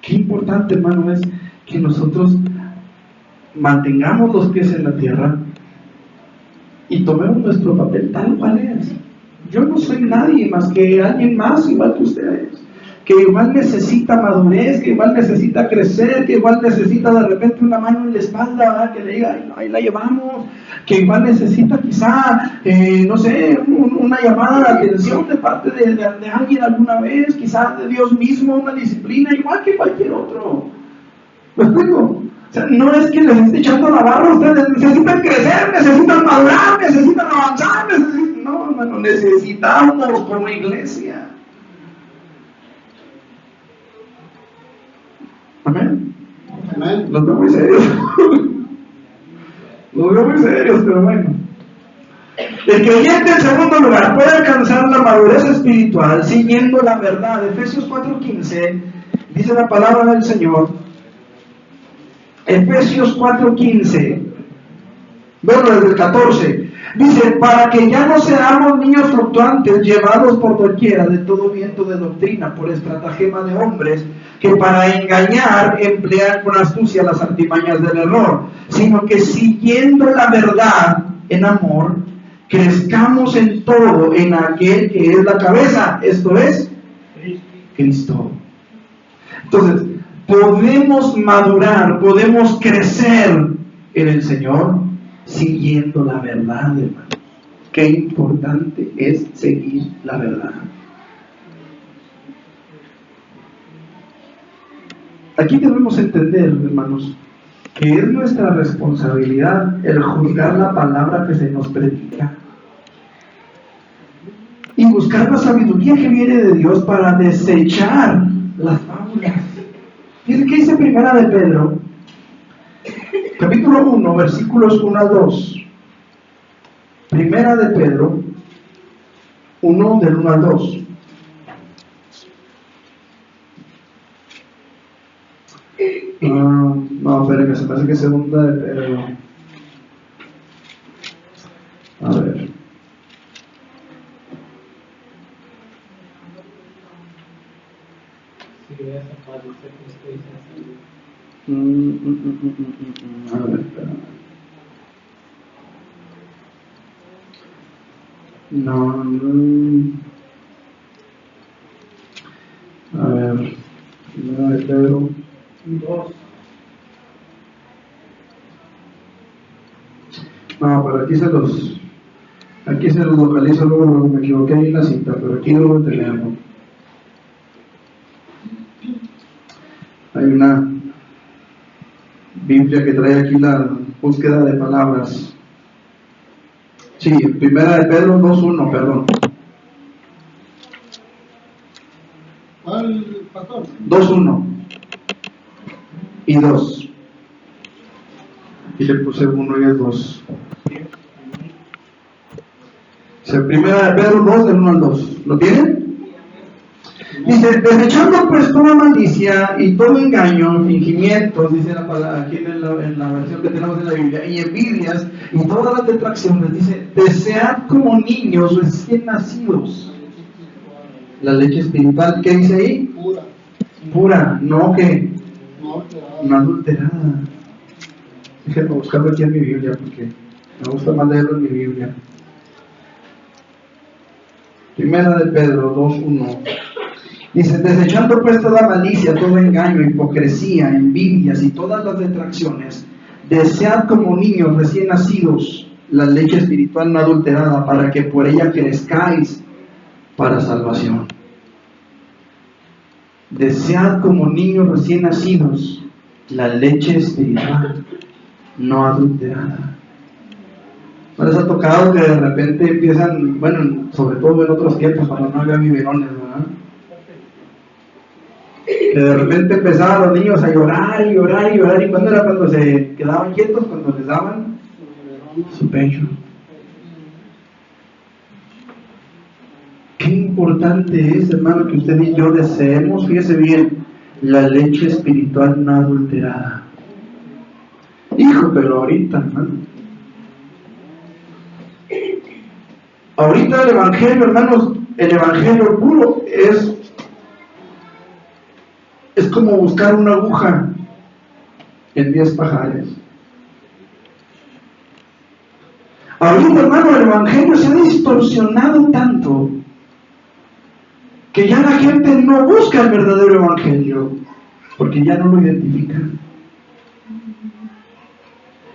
Qué importante, hermano, es que nosotros mantengamos los pies en la tierra y tomemos nuestro papel tal cual es. Yo no soy nadie más que alguien más igual que ustedes, que igual necesita madurez, que igual necesita crecer, que igual necesita de repente una mano en la espalda, ¿verdad? Que le diga, ahí la llevamos, que igual necesita quizá, no sé, una llamada de atención de parte de alguien alguna vez, quizá de Dios mismo, una disciplina, igual que cualquier otro. ¿Me explico? O sea, no es que les esté echando la barra, ustedes necesitan crecer, necesitan madurar, necesitan avanzar, no, hermano, necesitamos como iglesia. Amén. Amén. Los veo muy serios. Pero bueno. El creyente, en segundo lugar, puede alcanzar la madurez espiritual siguiendo la verdad. Efesios 4:15 dice la palabra del Señor. Efesios 4:15, bueno, desde el 14, dice, para que ya no seamos niños fluctuantes, llevados por doquiera de todo viento de doctrina, por estratagema de hombres, que para engañar emplean con astucia las artimañas del error, sino que siguiendo la verdad en amor, crezcamos en todo en aquel que es la cabeza, esto es, Cristo. Entonces, podemos madurar, podemos crecer en el Señor siguiendo la verdad, hermano. Qué importante es seguir la verdad. Aquí debemos entender, hermanos, que es nuestra responsabilidad el juzgar la palabra que se nos predica. y buscar la sabiduría que viene de Dios para desechar las fábulas. Fíjense qué dice Primera de Pedro, capítulo 1, versículos 1 al 2. Primera de Pedro 1, del 1 al 2. No, espérenme, se me hace que segunda de Pedro. A ver. Si voy a sacar dice que estoy sensible. A ver, espérame. No. A ver. Primera de Pedro 2. No, pero aquí se los localizo, luego me equivoqué en la cinta, pero aquí lo tenemos. Hay una Biblia que trae aquí la búsqueda de palabras. Sí, Primera de Pedro 2:1, perdón. ¿Cuál, pastor? 2:1 y 2. Y le puse 1 y el 2. Primera de Pedro 2, del 1 al 2. ¿Lo tienen? Dice, desechando pues toda malicia y todo engaño, fingimientos, dice la palabra aquí en la versión que tenemos en la Biblia, y envidias y todas las detracciones, dice, desead como niños recién nacidos la leche espiritual. ¿Qué dice ahí? Pura. Pura, no que No, adulterada. Déjenme buscarlo aquí en mi Biblia porque me gusta más leerlo en mi Biblia. Primera de Pedro 2:1. Dice, desechando pues toda malicia, todo engaño, hipocresía, envidias y todas las detracciones, desead como niños recién nacidos la leche espiritual no adulterada, para que por ella crezcáis para salvación. Desead como niños recién nacidos la leche espiritual no adulterada. ¿No les ha tocado que de repente empiezan, bueno, sobre todo en otros tiempos, cuando no había biberones, ¿verdad? Que de repente empezaban los niños a llorar y llorar y llorar, y cuando era cuando se quedaban quietos, cuando les daban su pecho. Qué importante es, hermano, que usted y yo deseemos, fíjese bien, la leche espiritual no adulterada. Hijo, pero ahorita, hermano. Ahorita el evangelio, hermanos, el evangelio puro es como buscar una aguja en 10 pajares. Ahorita, hermano, el evangelio se ha distorsionado tanto que ya la gente no busca el verdadero evangelio porque ya no lo identifican.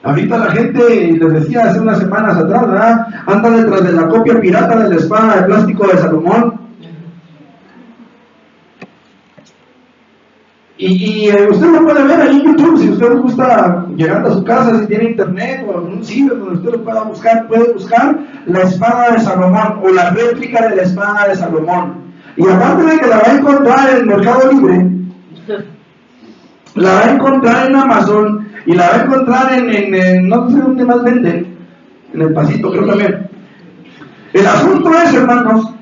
Ahorita la gente, les decía hace unas semanas atrás, ¿verdad?, anda detrás de la copia pirata de la espada de plástico de Salomón. Y usted lo puede ver ahí en YouTube, si usted gusta, llegando a su casa, si tiene internet o algún sitio donde usted lo pueda buscar, puede buscar la espada de Salomón o la réplica de la espada de Salomón. Y aparte de que la va a encontrar en Mercado Libre, la va a encontrar en Amazon y la va a encontrar en no sé dónde más venden, en El Pasito creo también. El asunto es, hermanos,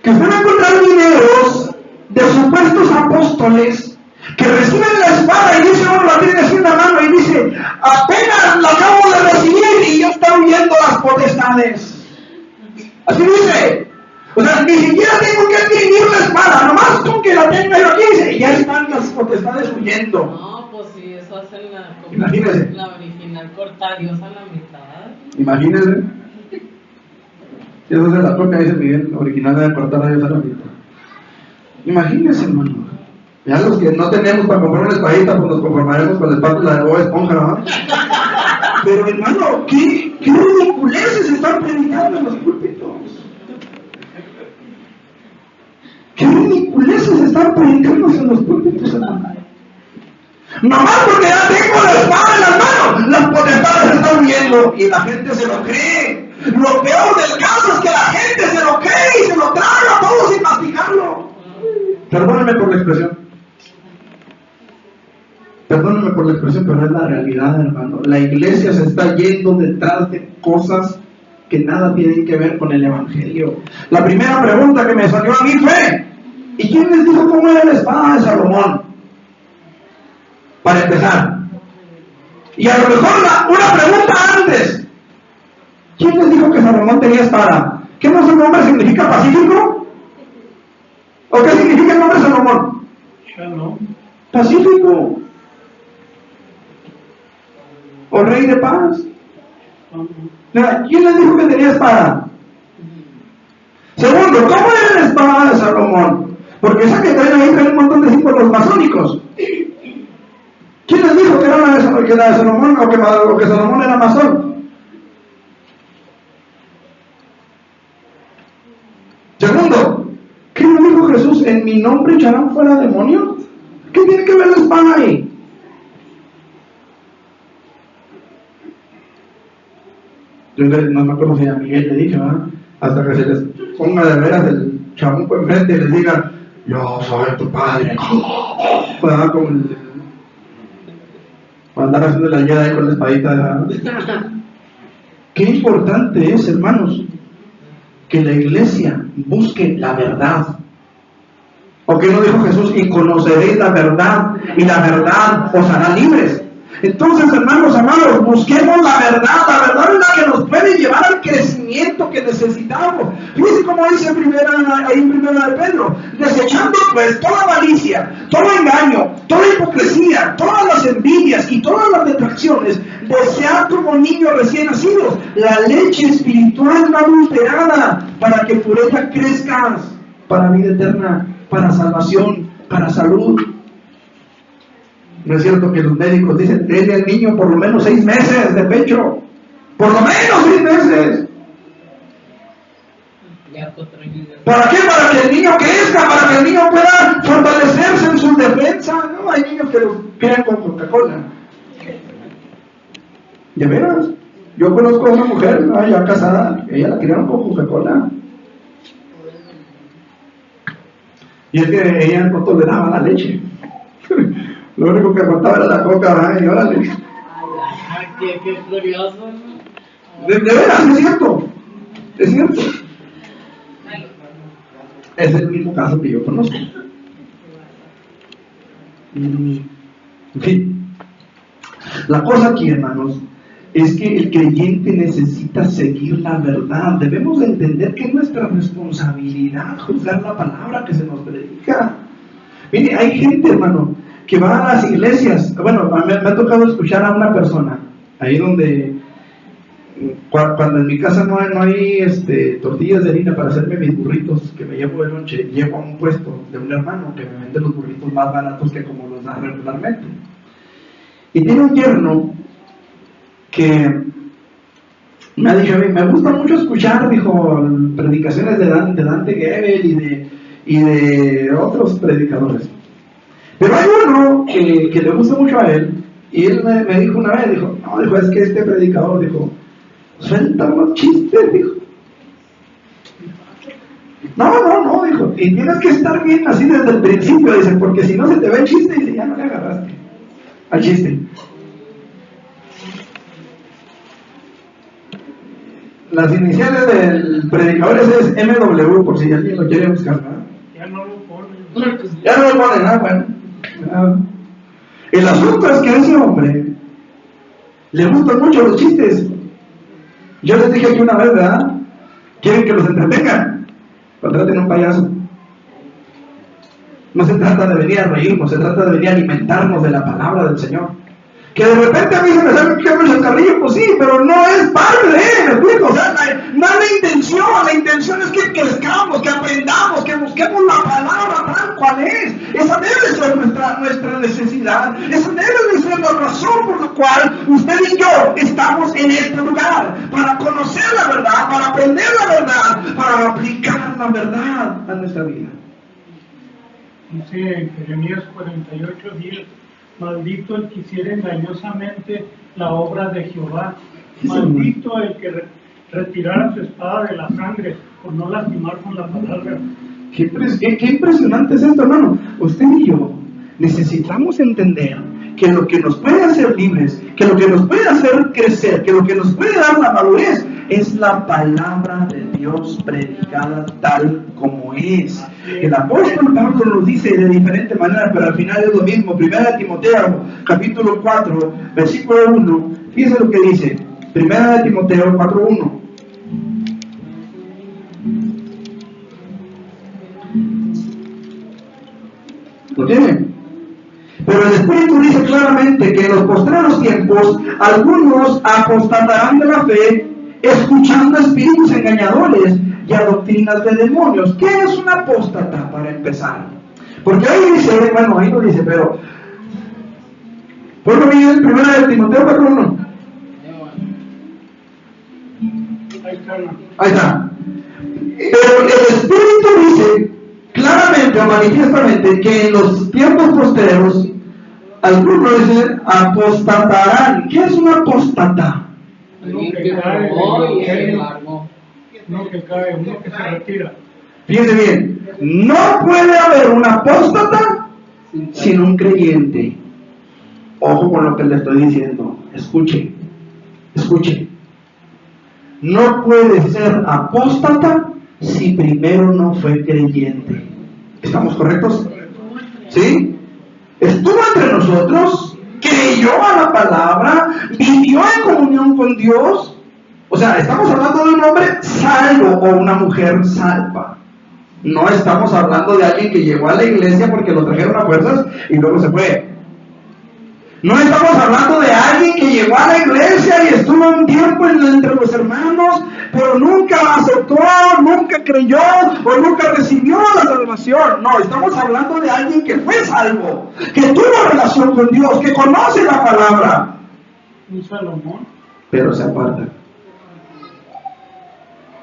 que usted va a encontrar videos de supuestos apóstoles que reciben la espada y dice uno la tiene así en la mano y dice, apenas la acabo de recibir y ya está huyendo las potestades. Así dice. O sea, ni siquiera tengo que adquirir la espada, nomás con que la tenga yo aquí, dice, y ya están las potestades huyendo. No, pues si eso hacen Imagínese. la original, cortar Dios a la mitad. Imagínense. Si eso es la propia, dice Miguel, original de cortar a Dios a la mitad. Imagínense, hermano. Ya los que no tenemos para comprar una espadita, pues nos conformaremos con la espátula de Bob Esponja, ¿no? Pero, hermano, ¿qué ridiculeces están predicando en los púlpitos? ¿Qué ridiculeces están predicando en los púlpitos, hermano? Nomás porque ya tengo la espada en las manos, las potestades están huyendo y la gente se lo cree. Lo peor del caso es que la gente se lo cree y se lo por la expresión, pero es la realidad, hermano. La iglesia se está yendo detrás de cosas que nada tienen que ver con el Evangelio. La primera pregunta que me salió a mí fue: ¿y quién les dijo cómo era la espada de Salomón? Para empezar. Y a lo mejor una pregunta antes: ¿quién les dijo que Salomón tenía espada? ¿Qué no su nombre significa pacífico? ¿O qué significa el nombre Salomón? Shalom. Pacífico. O rey de paz. ¿Quién les dijo que tenía espada? Segundo, ¿cómo era la espada de Salomón? Porque esa que traen ahí trae un montón de símbolos masónicos. ¿Quién les dijo que era la de Salomón o que Salomón era masón? Segundo, ¿qué le dijo Jesús? ¿En mi nombre echarán fuera demonios? ¿Qué tiene que ver la espada ahí? Yo no me acuerdo si a Miguel le dije, ¿verdad? Hasta que se les ponga de veras el chamuco enfrente y les diga: yo soy tu padre. ¿Verdad? Como para andar haciendo la guía ahí con la espadita, ¿verdad? Qué importante es, hermanos, que la iglesia busque la verdad. ¿O qué no dijo Jesús? Y conoceréis la verdad, y la verdad os hará libres. Entonces, hermanos amados, busquemos la verdad es la que nos puede llevar al crecimiento que necesitamos. Fíjense cómo dice ahí en primera de Pedro: desechando pues toda malicia, todo engaño, toda hipocresía, todas las envidias y todas las detracciones, desead como niños recién nacidos la leche espiritual no adulterada, para que por ella crezcas para vida eterna, para salvación, para salud. No es cierto que los médicos dicen: denle al niño por lo menos 6 meses de pecho, por lo menos 6 meses. ¿Para qué? Para que el niño crezca, para que el niño pueda fortalecerse en su defensa. No, hay niños que los crían con Coca-Cola. ¿De veras? Yo conozco a una mujer, ya casada, ella la criaron con Coca-Cola. Y es que ella no toleraba la leche. Lo único que aguantaba era la coca, y órale. Qué curioso, ¿no? De veras, es cierto. Es cierto. Es el mismo caso que yo conozco. En fin. La cosa aquí, hermanos, es que el creyente necesita seguir la verdad. Debemos de entender que es nuestra responsabilidad juzgar la palabra que se nos predica. Mire, hay gente, hermano, que va a las iglesias. Bueno, me ha tocado escuchar a una persona ahí donde cuando en mi casa no hay tortillas de harina para hacerme mis burritos que me llevo de noche, llevo a un puesto de un hermano que me vende los burritos más baratos que como los da regularmente. Y tiene un yerno que me ha dicho a mí: me gusta mucho escuchar, dijo, predicaciones de Dante Gebel y de otros predicadores. Pero hay uno que le gusta mucho a él, y él me dijo una vez, dijo, es que este predicador, dijo, suelta unos chistes, dijo. No, dijo, y tienes que estar bien así desde el principio, dice, porque si no se te ve el chiste, dice, ya no le agarraste al chiste. Las iniciales del predicador es MW, por si alguien lo quiere buscar, ¿verdad? Ya no lo ponen. Ya no lo ponen, bueno. El asunto es que a ese hombre le gustan mucho los chistes. Yo les dije aquí una vez, ¿verdad? Quieren que los entretengan, contraten un payaso. No se trata de venir a reírnos, se trata de venir a alimentarnos de la palabra del Señor. Que de repente a mí se me sale el chacarrillo, pues sí, pero no es parte de él, ¿me explico? O sea, no es la intención es que crezcamos, que aprendamos, que busquemos la palabra tal cual es. Esa debe ser nuestra necesidad, esa debe ser la razón por la cual usted y yo estamos en este lugar, para conocer la verdad, para aprender la verdad, para aplicar la verdad a nuestra vida. Dice en Jeremías 48:10: maldito el que hiciera engañosamente la obra de Jehová, maldito el que retirara su espada de la sangre por no lastimar con la palabra. Qué impresionante es esto, hermano. Usted y yo necesitamos entender que lo que nos puede hacer libres, que lo que nos puede hacer crecer, que lo que nos puede dar la madurez, es la palabra de Dios predicada tal como es. El apóstol Pablo nos dice de diferente manera, pero al final es lo mismo. 1 Timoteo, capítulo 4, versículo 1. Fíjense lo que dice. 1 Timoteo 4:1. ¿Lo tienen? Pero el Espíritu dice claramente que en los postreros tiempos algunos apostatarán de la fe, escuchando espíritus engañadores y a doctrinas de demonios. ¿Qué es un apóstata para empezar? Porque ahí dice, bueno, ahí no dice, pero ponlo bien en 1 Timoteo 4:1. Ahí está. Pero el Espíritu dice claramente o manifiestamente que en los tiempos posteros algunos dicen apostatarán. ¿Qué es un apóstata? Uno que cae, uno que se retira. Fíjense bien, no puede haber un apóstata sin un creyente. Ojo con lo que le estoy diciendo. Escuche. No puede ser apóstata si primero no fue creyente. ¿Estamos correctos? ¿Sí? Estuvo entre nosotros, creyó a la palabra, vivió en comunión con Dios. O sea, estamos hablando de un hombre salvo o una mujer salva. No estamos hablando de alguien que llegó a la iglesia porque lo trajeron a fuerzas y luego se fue. No estamos hablando de alguien que llegó a la iglesia y estuvo un tiempo entre los hermanos, pero nunca aceptó, nunca creyó o nunca recibió la salvación. No, estamos hablando de alguien que fue salvo, que tuvo relación con Dios, que conoce la palabra. Un Salomón. Pero se aparta.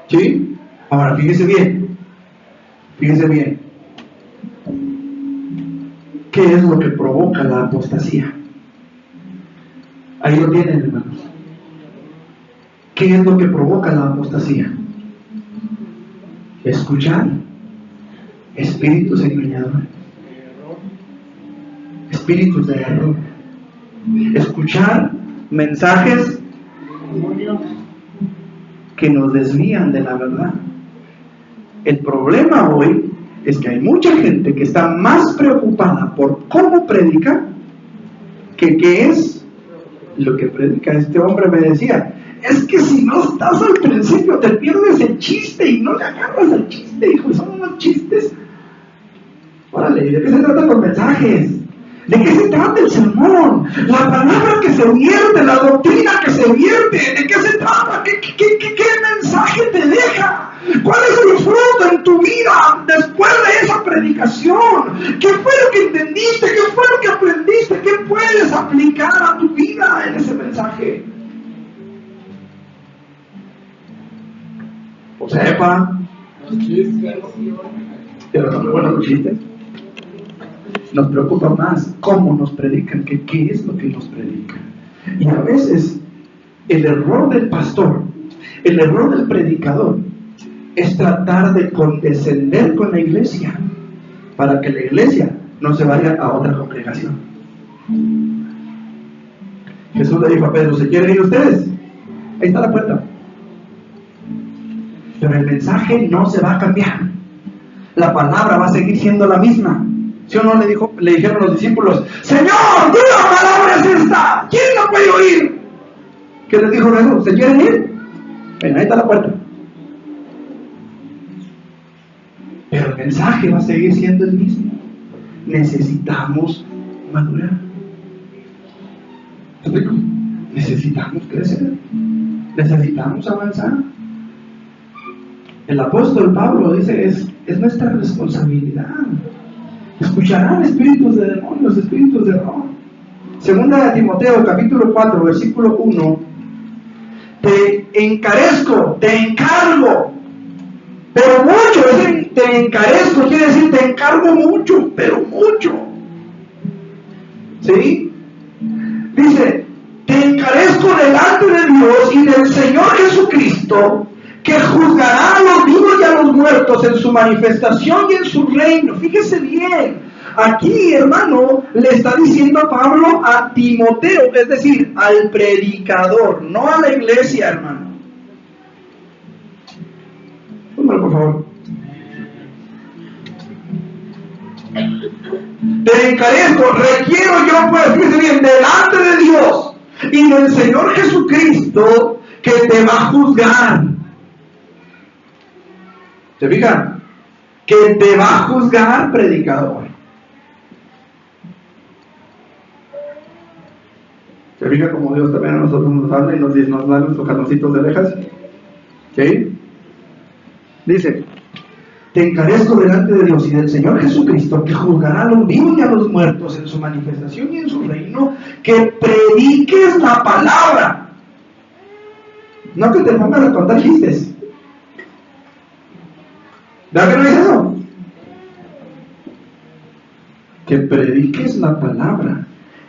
¿Sí? Ahora, fíjese bien. ¿Qué es lo que provoca la apostasía? Ahí lo tienen, hermanos. ¿Qué es lo que provoca la apostasía? Escuchar espíritus engañadores, espíritus de error. Escuchar mensajes que nos desvían de la verdad. El problema hoy es que hay mucha gente que está más preocupada por cómo predica que qué es lo que predica. Este hombre me decía, es que si no estás al principio te pierdes el chiste y no le agarras el chiste, hijo, son unos chistes. Órale, ¿de qué se tratan los mensajes? ¿De qué se trata el sermón? La palabra que se vierte, la doctrina que se vierte, ¿de qué se trata? ¿Qué mensaje te deja? ¿Cuál es el fruto en tu vida después de esa predicación? ¿Qué fue lo que entendiste? ¿Qué fue lo que aprendiste? ¿Qué puedes aplicar a tu vida en ese mensaje? O sepa, pero no me buenos los chistes. Nos preocupa más cómo nos predican que qué es lo que nos predican. Y a veces el error del pastor, el error del predicador, es tratar de condescender con la iglesia para que la iglesia no se vaya a otra congregación. Jesús le dijo a Pedro, ¿se quieren ir ustedes? Ahí está la puerta. Pero el mensaje no se va a cambiar. La palabra va a seguir siendo la misma. ¿Sí o no? Le dijeron los discípulos, Señor, ¿qué palabra es esta? ¿Quién la puede oír? ¿Qué les dijo Jesús? ¿Se quieren ir? Ven, ahí está la puerta. Pero el mensaje va a seguir siendo el mismo. Necesitamos madurar. ¿Me explico? Necesitamos crecer. Necesitamos avanzar. El apóstol Pablo dice, es nuestra responsabilidad. Escucharán espíritus de demonios, espíritus de error. Segunda de Timoteo, capítulo 4, versículo 1. Te encarezco, te encargo, pero mucho. Te encarezco quiere decir te encargo mucho, pero mucho. ¿Sí? Dice, te encarezco delante de Dios y del Señor Jesucristo, que juzgará a los vivos y a los muertos en su manifestación y en su reino. Fíjese bien, Aquí, hermano, le está diciendo Pablo a Timoteo, es decir, al predicador, no a la iglesia, hermano. Póngalo, por favor. Te encarezco, requiero yo, pues, fíjese bien, delante de Dios y del Señor Jesucristo, que te va a juzgar. ¿Se fijan? Que te va a juzgar, predicador. ¿Se fija como Dios también a nosotros nos habla y nos da nuestros jaloncitos de orejas? ¿Sí? Dice: te encarezco delante de Dios y del Señor Jesucristo, que juzgará a los vivos y a los muertos en su manifestación y en su reino, que prediques la palabra. No que te pongas a contar chistes. ¿Verdad que no es eso? Que prediques la palabra,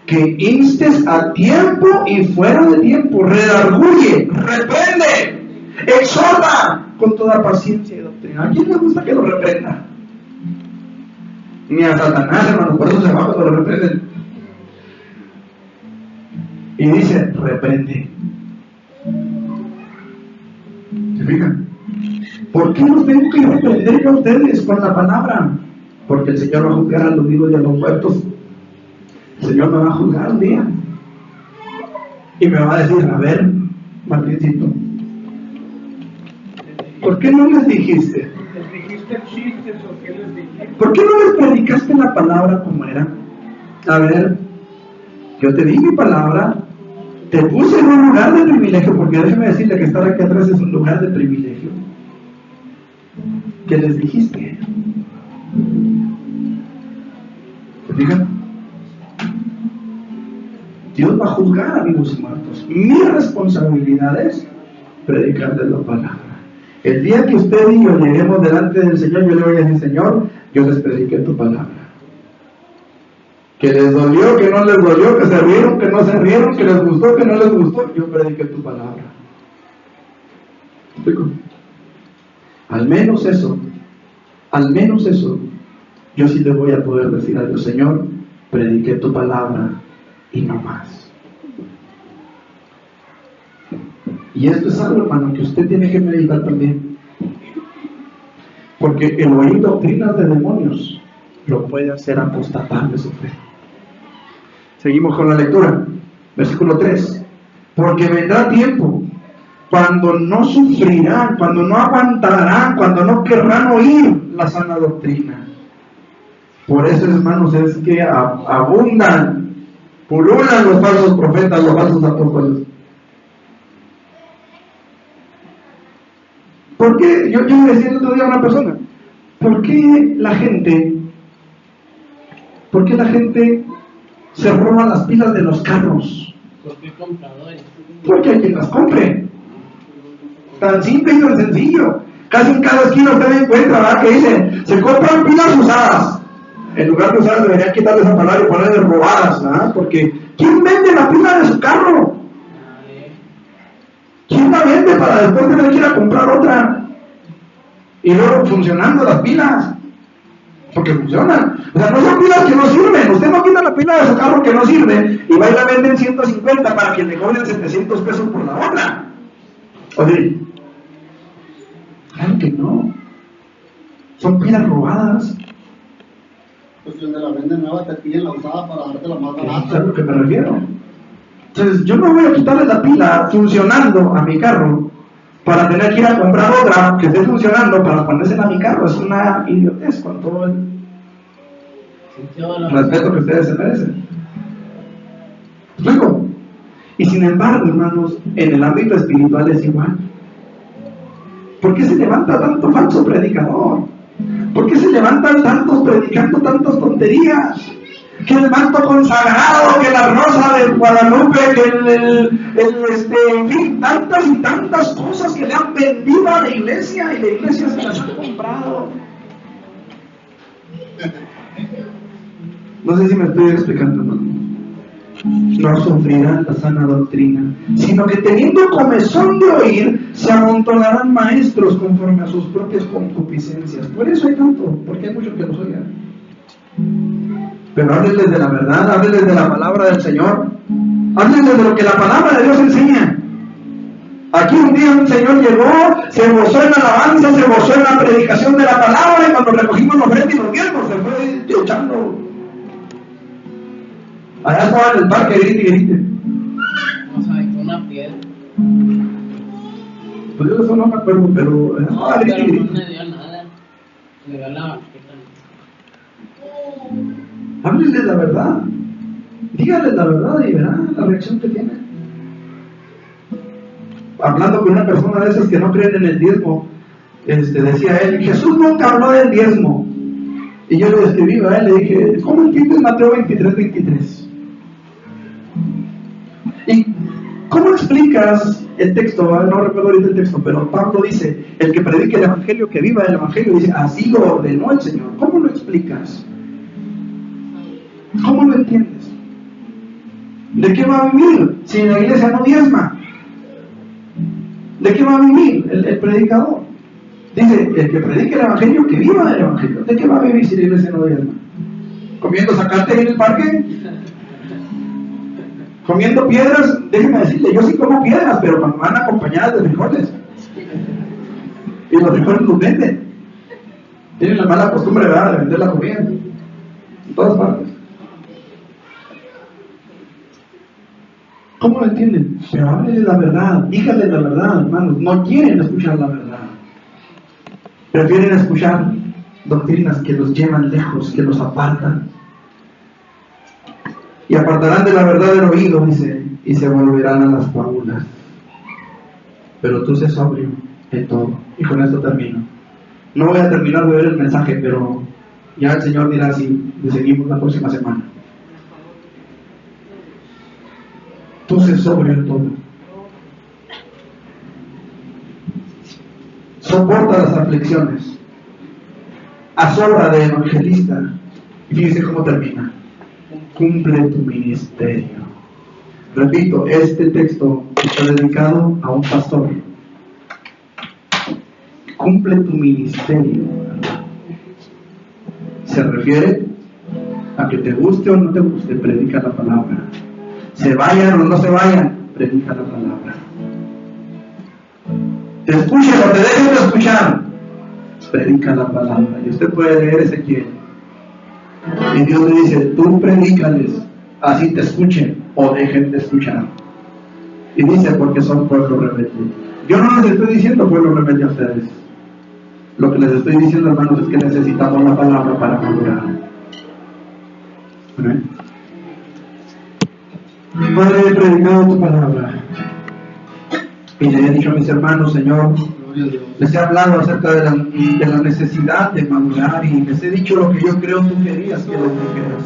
que instes a tiempo y fuera de tiempo, redarguye, reprende, exhorta con toda paciencia y doctrina. ¿A quién le gusta que lo reprenda? Ni a Satanás, hermano, por eso se va cuando lo reprenden. Y dice: reprende. ¿Se fijan? ¿Por qué los tengo que reprender yo a ustedes con la palabra? Porque el Señor va a juzgar a los vivos y a los muertos. El Señor me va a juzgar un día y me va a decir: a ver, Martincito, ¿por qué no les dijiste? ¿Les dijiste chistes o qué les dijiste? ¿Por qué no les predicaste la palabra como era? A ver, yo te di mi palabra, te puse en un lugar de privilegio, porque déjeme decirle que estar aquí atrás es un lugar de privilegio. ¿Qué les dijiste? ¿Se fijan? Dios va a juzgar a vivos y muertos. Mi responsabilidad es predicarles la palabra. El día que usted y yo lleguemos delante del Señor, yo le voy a decir: Señor, yo les prediqué tu palabra. Que les dolió, que no les dolió, que se rieron, que no se rieron, que les gustó, que no les gustó, yo prediqué tu palabra. ¿Explico? Al menos eso, yo sí le voy a poder decir a Dios: Señor, prediqué tu palabra y no más. Y esto es algo, hermano, que usted tiene que meditar también. Porque el oír doctrinas de demonios lo puede hacer apostatar de su fe. Seguimos con la lectura. Versículo 3. Porque vendrá tiempo cuando no sufrirán, cuando no aguantarán, cuando no querrán oír la sana doctrina. Por eso, hermanos, es que abundan, pululan los falsos profetas, los falsos apóstoles. ¿Por qué? Yo le decía el otro día a una persona: ¿por qué la gente se roba las pilas de los carros? Porque compradores. Porque hay quien las compre. Tan simple y tan sencillo. Casi en cada esquina usted encuentra, ¿verdad? Que dicen: se compran pilas usadas. En lugar de usadas deberían quitarle esa palabra y ponerle robadas, ¿verdad? Porque ¿quién vende la pila de su carro? ¿Quién la vende para después tener que ir a comprar otra? Y luego funcionando las pilas. Porque funcionan. O sea, no son pilas que no sirven. Usted no quita la pila de su carro que no sirve y va y la venden 150 para que le cobren 700 pesos por la otra. ¿O sí? Claro que no. Son pilas robadas. Pues donde la venden nueva te piden la usada para darte la más barata. ¿Sabes a lo que me refiero? Entonces, yo no voy a quitarle la pila funcionando a mi carro para tener que ir a comprar otra que esté funcionando para ponérsela a mi carro. Es una idiotez, con todo el respeto que ustedes se merecen. ¿Explico? Y sin embargo, hermanos, en el ámbito espiritual es igual. ¿Por qué se levanta tanto falso predicador? ¿Por qué se levantan tantos predicando tantas tonterías? Que el manto consagrado, que la rosa de Guadalupe, que en fin, tantas y tantas cosas que le han vendido a la iglesia y la iglesia se las ha comprado. No sé si me estoy explicando, ¿no? No sufrirán la sana doctrina, sino que teniendo comezón de oír, se amontonarán maestros conforme a sus propias concupiscencias. Por eso hay tanto, porque hay muchos que los oigan. Pero háblenles de la verdad, háblenles de la palabra del Señor, háblenles de lo que la palabra de Dios enseña. Aquí un día un señor llegó, se gozó en la alabanza, se gozó en la predicación de la palabra, y cuando recogimos los frentes y los diezmos, se fue echando. Allá estaba en el parque, grite y grite. Vamos a ver con una piedra. Pues yo eso no me acuerdo, pero estaba grite y Pero no grite. me dio nada. Me dio la vaquita. Háblenles la verdad, díganles la verdad y verán la reacción que tienen. Hablando con una persona de esas que no creen en el diezmo, decía él, Jesús nunca habló del diezmo. Y yo le escribí a él, le dije, ¿cómo entiendes Mateo 23:23? ¿Y cómo explicas el texto? No recuerdo ahorita el texto, pero Pablo dice, el que predique el evangelio, que viva el evangelio, dice, así lo ordenó el Señor. ¿Cómo lo explicas? ¿Cómo lo entiendes? ¿De qué va a vivir si en la iglesia no diezma? ¿De qué va a vivir el predicador? Dice, el que predique el evangelio, que viva el evangelio. ¿De qué va a vivir si la iglesia no diezma? ¿Comiendo zacate en el parque? ¿Comiendo piedras? Déjeme decirle, yo sí como piedras, pero cuando van acompañadas de frijoles. Y los frijoles los venden. Tienen la mala costumbre, ¿verdad?, de vender la comida en todas partes. ¿Cómo lo entienden? Pero háblenle la verdad, díganle la verdad, hermanos. No quieren escuchar la verdad. Prefieren escuchar doctrinas que los llevan lejos, que los apartan. Y apartarán de la verdad el oído, dice, y se volverán a las fábulas. Pero tú sé sobrio en todo. Y con esto termino. No voy a terminar de ver el mensaje, pero ya el Señor dirá si le seguimos la próxima semana. Tú sé sobrio en todo. Soporta las aflicciones. Azorra de evangelista. Y fíjese cómo termina. Cumple tu ministerio. Repito, este texto está dedicado a un pastor. Cumple tu ministerio. Se refiere a que te guste o no te guste, predica la palabra. Se vayan o no se vayan, predica la palabra. Te escuchen o te dejen de escuchar, predica la palabra. Y usted puede leer Ezequiel. Y Dios le dice, tú predícales, así te escuchen o dejen de escuchar. Y dice, porque son pueblo rebelde. Yo no les estoy diciendo pueblo rebelde a ustedes. Lo que les estoy diciendo, hermanos, es que necesitamos la palabra para madurar. ¿Amén? Padre, he predicado tu palabra y le he dicho a mis hermanos, Señor, les he hablado acerca de la necesidad de madurar y les he dicho lo que yo creo tú querías que les dijera,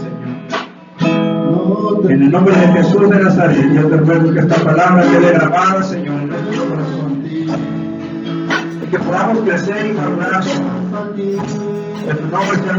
Señor. En el nombre de Jesús de Nazaret, yo te ruego que esta palabra quede grabada, Señor, en nuestro corazón, y que podamos crecer y madurar en tu nombre, Señor.